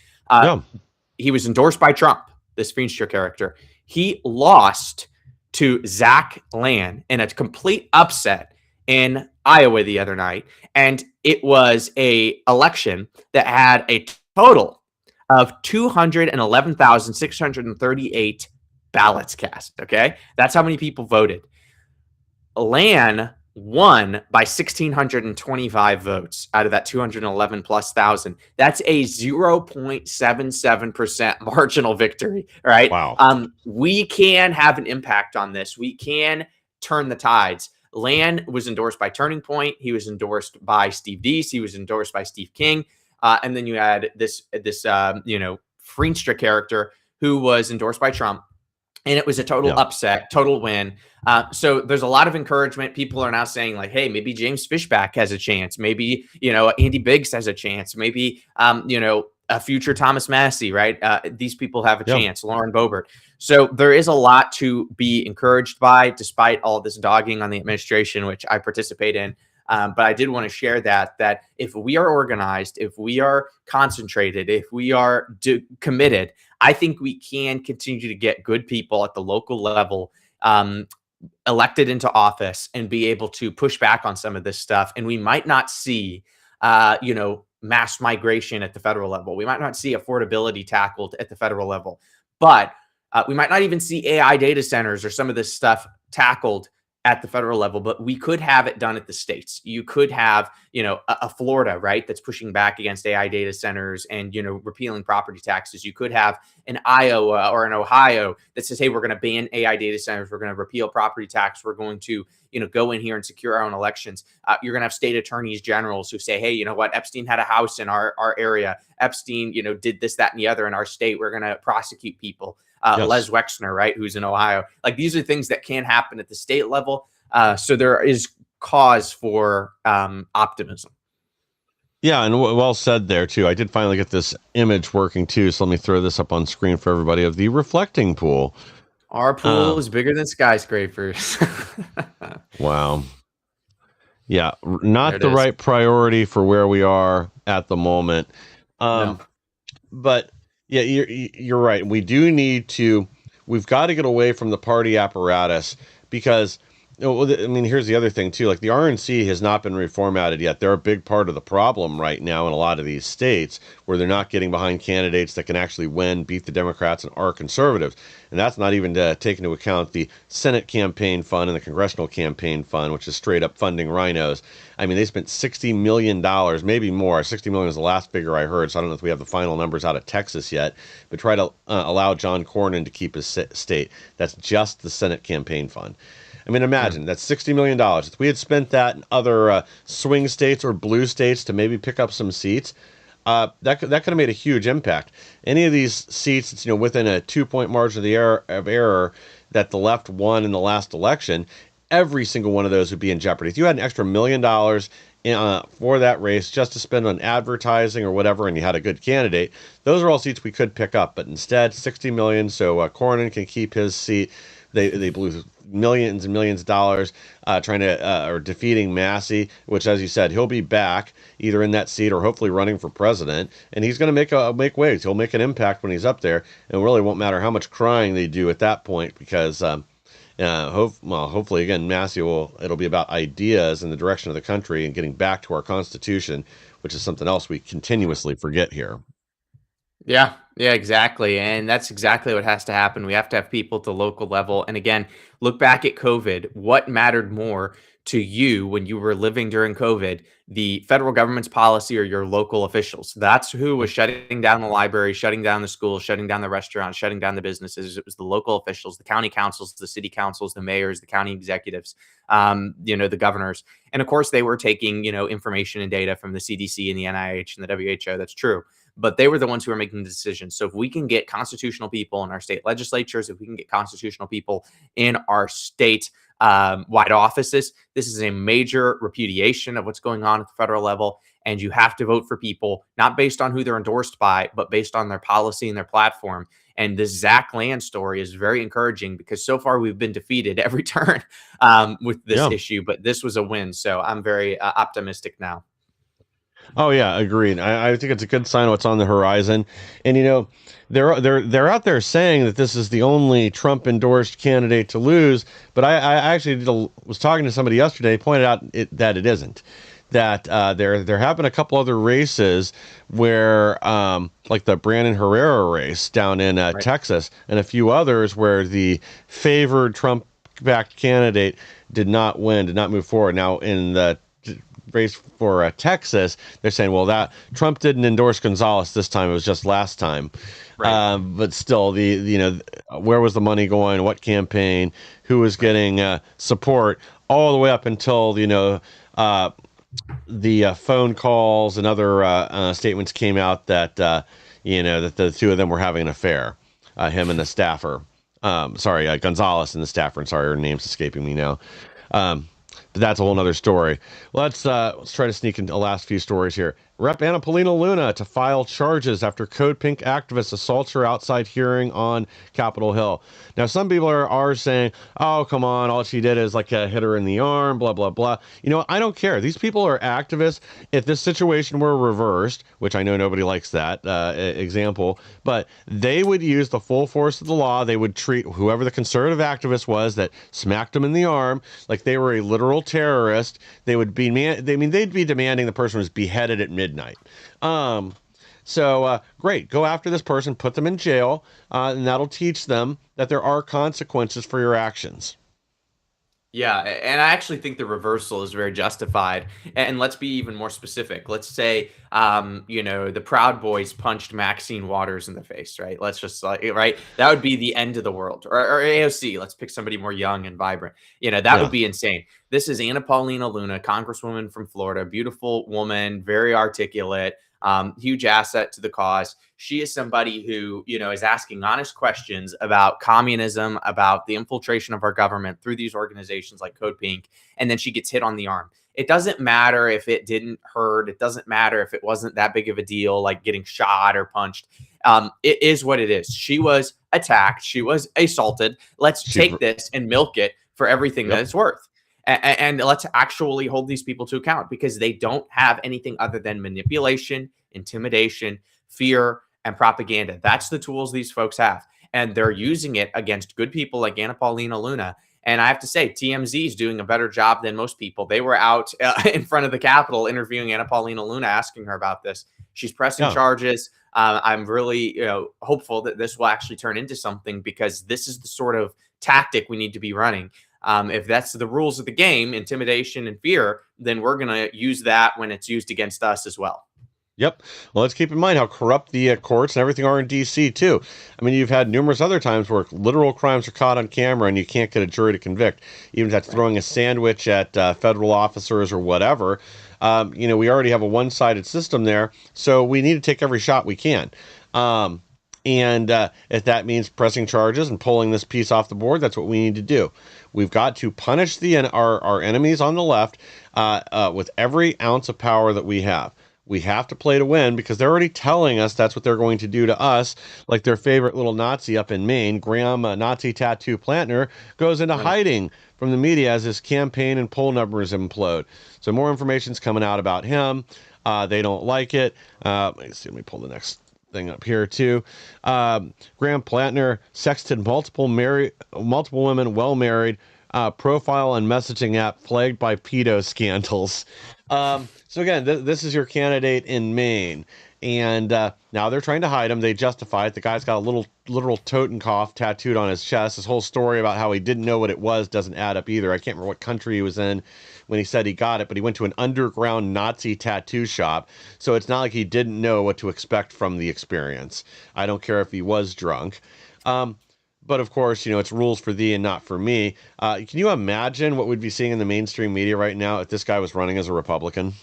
S5: He was endorsed by Trump, this Feenstra character. He lost to Zach Lan in a complete upset in Iowa the other night. And it was a election that had a total of 211,638 ballots cast. Okay. That's how many people voted. Lan won by 1,625 votes out of that 211 plus thousand. That's a 0.77% marginal victory. Right.
S4: Wow.
S5: We can have an impact on this. We can turn the tides. Lan was endorsed by Turning Point. He was endorsed by Steve Deese. He was endorsed by Steve King. And then you had this Feenstra character who was endorsed by Trump. And it was a total upset, total win. So there's a lot of encouragement. People are now saying, like, hey, maybe James Fishback has a chance. Maybe, Andy Biggs has a chance. Maybe, a future Thomas Massey, right? These people have a chance. Lauren Boebert. So there is a lot to be encouraged by, despite all this dogging on the administration, which I participate in. But I did want to share that if we are organized, if we are concentrated, if we are committed, I think we can continue to get good people at the local level elected into office and be able to push back on some of this stuff. And we might not see, mass migration at the federal level. We might not see affordability tackled at the federal level, but we might not even see AI data centers or some of this stuff tackled at the federal level, but we could have it done at the states. You could have, a Florida, right, that's pushing back against AI data centers and, repealing property taxes. You could have an Iowa or an Ohio that says, hey, we're going to ban AI data centers. We're going to repeal property tax. We're going to, go in here and secure our own elections. You're going to have state attorneys generals who say, hey, you know what, Epstein had a house in our area. Epstein, did this, that, and the other in our state. We're going to prosecute people. Les Wexner, right, who's in Ohio. Like, these are things that can happen at the state level. So there is cause for optimism.
S4: Yeah, and well said there, too. I did finally get this image working, too, so let me throw this up on screen for everybody of the reflecting pool.
S5: Our pool is bigger than skyscrapers.
S4: Wow. Yeah, not the right priority for where we are at the moment. No. But yeah, you're right. We've got to get away from the party apparatus because, here's the other thing too. Like, the RNC has not been reformatted yet. They're a big part of the problem right now in a lot of these states where they're not getting behind candidates that can actually win, beat the Democrats, and are conservatives. And that's not even to take into account the Senate campaign fund and the Congressional campaign fund, which is straight up funding rhinos. They spent $60 million, maybe more. $60 million is the last figure I heard, so I don't know if we have the final numbers out of Texas yet, but try to allow John Cornyn to keep his state. That's just the Senate campaign fund. Imagine that's $60 million. If we had spent that in other swing states or blue states to maybe pick up some seats, that could have made a huge impact. Any of these seats that's within a 2-point margin of error that the left won in the last election, every single one of those would be in jeopardy. If you had an extra $1 million for that race just to spend on advertising or whatever, and you had a good candidate, those are all seats we could pick up. But instead, $60 million, so Cornyn can keep his seat. They blew millions and millions of dollars trying to or defeating Massey, which, as you said, he'll be back either in that seat or hopefully running for president, and he's going to make waves. He'll make an impact when he's up there, and it really won't matter how much crying they do at that point because. Hopefully, again, Massey it'll be about ideas and the direction of the country and getting back to our Constitution, which is something else we continuously forget here.
S5: Yeah, exactly. And that's exactly what has to happen. We have to have people at the local level. And again, look back at COVID. What mattered more to you when you were living during COVID, the federal government's policy or your local officials? That's who was shutting down the library, shutting down the schools, shutting down the restaurants, shutting down the businesses. It was the local officials, the county councils, the city councils, the mayors, the county executives, the governors. And of course, they were taking, information and data from the CDC and the NIH and the WHO. That's true. But they were the ones who were making the decisions. So if we can get constitutional people in our state legislatures, if we can get constitutional people in our state wide offices, this is a major repudiation of what's going on at the federal level. And you have to vote for people, not based on who they're endorsed by, but based on their policy and their platform. And this Zach Land story is very encouraging because so far we've been defeated every turn with this issue. But this was a win. So I'm very optimistic now.
S4: Oh yeah, agreed. I think it's a good sign of what's on the horizon. And they're out there saying that this is the only Trump endorsed candidate to lose. But I actually was talking to somebody yesterday, pointed out that it isn't. That there have been a couple other races where, like the Brandon Herrera race down in Texas, and a few others where the favored Trump-backed candidate did not win, did not move forward. Now in the race for Texas, they're saying, well, that Trump didn't endorse Gonzalez this time; it was just last time. Right. But still, where was the money going? What campaign? Who was getting support? All the way up until the phone calls and other statements came out that that the two of them were having an affair, him and the staffer. Gonzalez and the staffer. And sorry, her name's escaping me now. But that's a whole nother story. Let's try to sneak in the last few stories here. Rep. Anna Paulina Luna to file charges after Code Pink activist assaults her outside hearing on Capitol Hill. Now, some people are saying, oh, come on, all she did is hit her in the arm, blah, blah, blah. I don't care. These people are activists. If this situation were reversed, which I know nobody likes that example, but they would use the full force of the law. They would treat whoever the conservative activist was that smacked them in the arm like they were a literal terrorist. They would be, they'd be demanding the person was beheaded at midnight. So great, go after this person, put them in jail, and that'll teach them that there are consequences for your actions.
S5: Yeah, and I actually think the reversal is very justified. And let's be even more specific. Let's say, the Proud Boys punched Maxine Waters in the face, right? Let's just right. That would be the end of the world. Or AOC. Let's pick somebody more young and vibrant. That would be insane. This is Anna Paulina Luna, Congresswoman from Florida, beautiful woman, very articulate. Huge asset to the cause. She is somebody who, is asking honest questions about communism, about the infiltration of our government through these organizations like Code Pink, and then she gets hit on the arm. It doesn't matter if it didn't hurt. It doesn't matter if it wasn't that big of a deal, like getting shot or punched. It is what it is. She was attacked. She was assaulted. Let's take this and milk it for everything that it's worth. And let's actually hold these people to account because they don't have anything other than manipulation, intimidation, fear, and propaganda. That's the tools these folks have. And they're using it against good people like Anna Paulina Luna. And I have to say, TMZ is doing a better job than most people. They were out in front of the Capitol interviewing Anna Paulina Luna, asking her about this. She's pressing charges. I'm really hopeful that this will actually turn into something because this is the sort of tactic we need to be running. If that's the rules of the game, intimidation and fear, then we're going to use that when it's used against us as well.
S4: Yep. Well, let's keep in mind how corrupt the courts and everything are in D.C. too. I mean, you've had numerous other times where literal crimes are caught on camera and you can't get a jury to convict, even if that's throwing a sandwich at federal officers or whatever. We already have a one-sided system there, so we need to take every shot we can. And if that means pressing charges and pulling this piece off the board, that's what we need to do. We've got to punish our enemies on the left with every ounce of power that we have. We have to play to win because they're already telling us that's what they're going to do to us. Like their favorite little Nazi up in Maine, Graham Nazi Tattoo Plantner, goes into
S5: Right.
S4: hiding from the media as his campaign and poll numbers implode. So more information's coming out about him. They don't like it. Let me pull the next thing up here too. Graham Plantner sexted multiple women, well married. Profile and messaging app plagued by pedo scandals. So again, this is your candidate in Maine, and now they're trying to hide him. They justify it. The guy's got a little literal Totenkopf tattooed on his chest. His whole story about how he didn't know what it was doesn't add up either. I can't remember what country he was in when he said he got it, but he went to an underground Nazi tattoo shop. So it's not like he didn't know what to expect from the experience. I don't care if he was drunk. But of course, it's rules for thee and not for me. Can you imagine what we'd be seeing in the mainstream media right now if this guy was running as a Republican?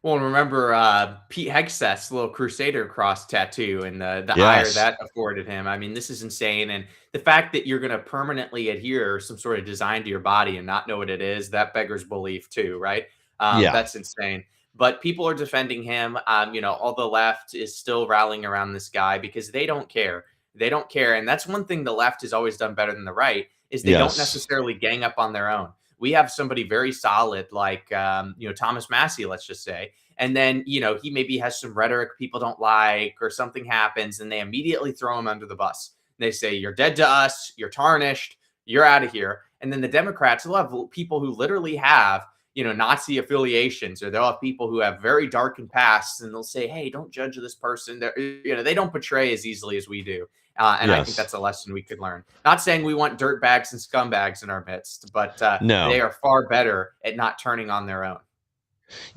S5: Well, and remember Pete Hegseth's little Crusader cross tattoo and the ire
S4: Yes.
S5: that afforded him. I mean, this is insane. And the fact that you're going to permanently adhere some sort of design to your body and not know what it is, that beggars belief too, right?
S4: Yeah.
S5: That's insane. But people are defending him. All the left is still rallying around this guy because they don't care. They don't care. And that's one thing the left has always done better than the right is they don't
S4: Yes.
S5: necessarily gang up on their own. We have somebody very solid like Thomas Massey, let's just say, and then he maybe has some rhetoric people don't like or something happens and they immediately throw him under the bus. They say you're dead to us, you're tarnished, you're out of here. And then the Democrats will have people who literally have Nazi affiliations, or they'll have people who have very darkened pasts, and they'll say, hey, don't judge this person. They don't betray as easily as we do. And I think
S4: Yes.
S5: that's a lesson we could learn. Not saying we want dirtbags and scumbags in our midst, but
S4: No.
S5: they are far better at not turning on their own.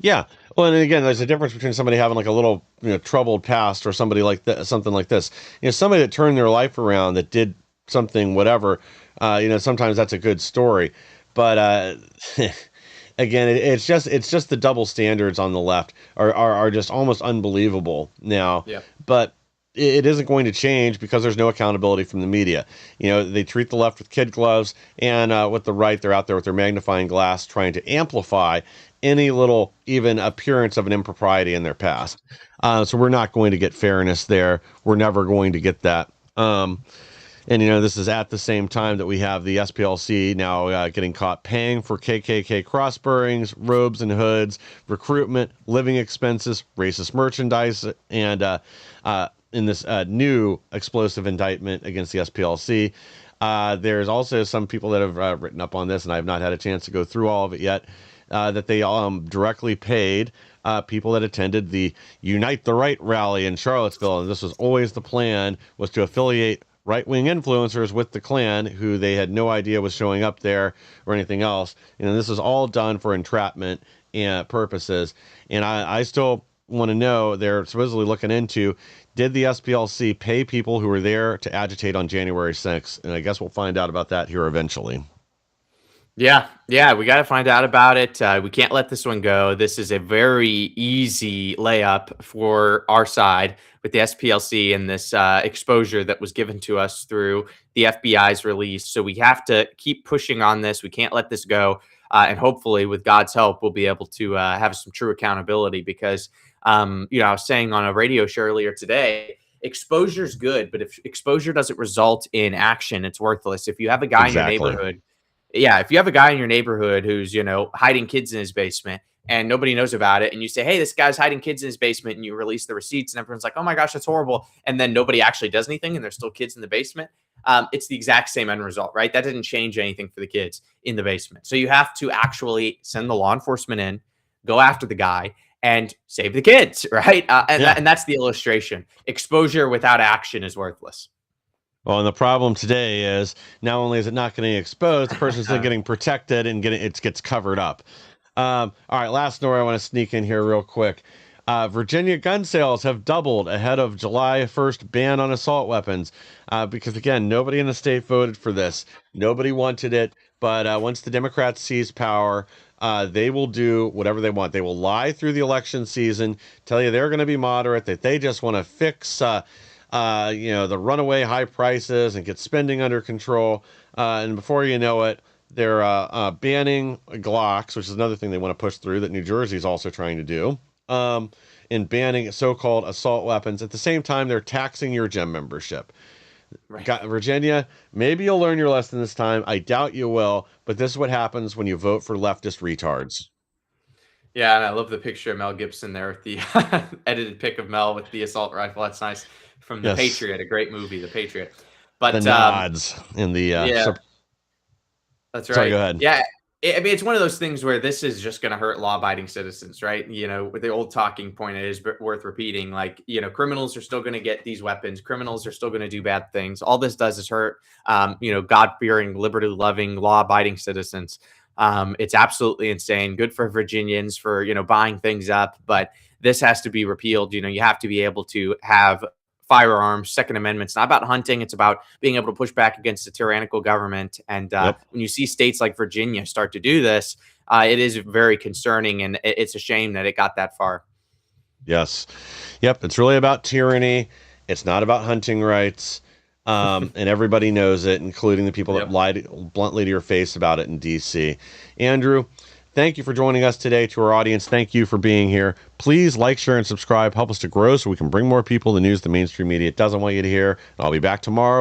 S4: Yeah. Well, and again, there's a difference between somebody having like a little, troubled past or somebody like that, something like this. Somebody that turned their life around, that did something, whatever. Sometimes that's a good story, but again, it's just the double standards on the left are just almost unbelievable now.
S5: Yeah.
S4: But it isn't going to change because there's no accountability from the media. They treat the left with kid gloves, and with the right, they're out there with their magnifying glass trying to amplify any little even appearance of an impropriety in their past. So we're not going to get fairness there. We're never going to get that. And this is at the same time that we have the SPLC now getting caught paying for KKK cross burrings, robes and hoods, recruitment, living expenses, racist merchandise, and in this new explosive indictment against the SPLC. There's also some people that have written up on this, and I have not had a chance to go through all of it yet, that they directly paid people that attended the Unite the Right rally in Charlottesville. And this was always the plan, was to affiliate right-wing influencers with the Klan, who they had no idea was showing up there or anything else. This is all done for entrapment and purposes. And I still want to know, they're supposedly looking into, did the SPLC pay people who were there to agitate on January 6th? And I guess we'll find out about that here eventually.
S5: Yeah, we got to find out about it. We can't let this one go. This is a very easy layup for our side with the SPLC and this exposure that was given to us through the FBI's release. So we have to keep pushing on this. We can't let this go. And hopefully, with God's help, we'll be able to have some true accountability because, I was saying on a radio show earlier today, exposure is good, but if exposure doesn't result in action, it's worthless. If you have a guy
S4: Exactly.
S5: in your neighborhood, if you have a guy in your neighborhood who's, hiding kids in his basement and nobody knows about it, and you say, hey, this guy's hiding kids in his basement, and you release the receipts, and everyone's like, oh my gosh, that's horrible. And then nobody actually does anything, and there's still kids in the basement. It's the exact same end result, right? That didn't change anything for the kids in the basement. So you have to actually send the law enforcement in, go after the guy, and save the kids, right? And that's the illustration. Exposure without action is worthless.
S4: Well, and the problem today is not only is it not getting exposed, the person's still getting protected and it gets covered up. All right, last story I want to sneak in here real quick. Virginia gun sales have doubled ahead of July 1st ban on assault weapons because, again, nobody in the state voted for this. Nobody wanted it. But once the Democrats seize power, they will do whatever they want. They will lie through the election season, tell you they're going to be moderate, that they just want to fix the runaway high prices and get spending under control. And before you know it, they're banning Glocks, which is another thing they want to push through that New Jersey is also trying to do. in banning so-called assault weapons. At the same time, they're taxing your gym membership.
S5: Right.
S4: Virginia, maybe you'll learn your lesson this time. I doubt you will, but this is what happens when you vote for leftist retards.
S5: Yeah, and I love the picture of Mel Gibson there with the edited pic of Mel with the assault rifle. That's nice. From The
S4: Yes.
S5: Patriot, a great movie, The Patriot.
S4: The
S5: But
S4: nods in the
S5: yeah, that's
S4: sorry,
S5: right.
S4: go ahead.
S5: Yeah. I mean, it's one of those things where this is just going to hurt law-abiding citizens, right? With the old talking point, it is worth repeating. Like, criminals are still going to get these weapons. Criminals are still going to do bad things. All this does is hurt, God-fearing, liberty-loving, law-abiding citizens. It's absolutely insane. Good for Virginians for, buying things up, but this has to be repealed. You have to be able to have firearms. Second Amendment's not about hunting. It's about being able to push back against a tyrannical government. And when you see states like Virginia start to do this, it is very concerning, and it's a shame that it got that far.
S4: Yes. Yep. It's really about tyranny. It's not about hunting rights. And everybody knows it, including the people that lied bluntly to your face about it in DC. Andrew, thank you for joining us today. To our audience, thank you for being here. Please like, share, and subscribe. Help us to grow so we can bring more people the news the mainstream media doesn't want you to hear. And I'll be back tomorrow.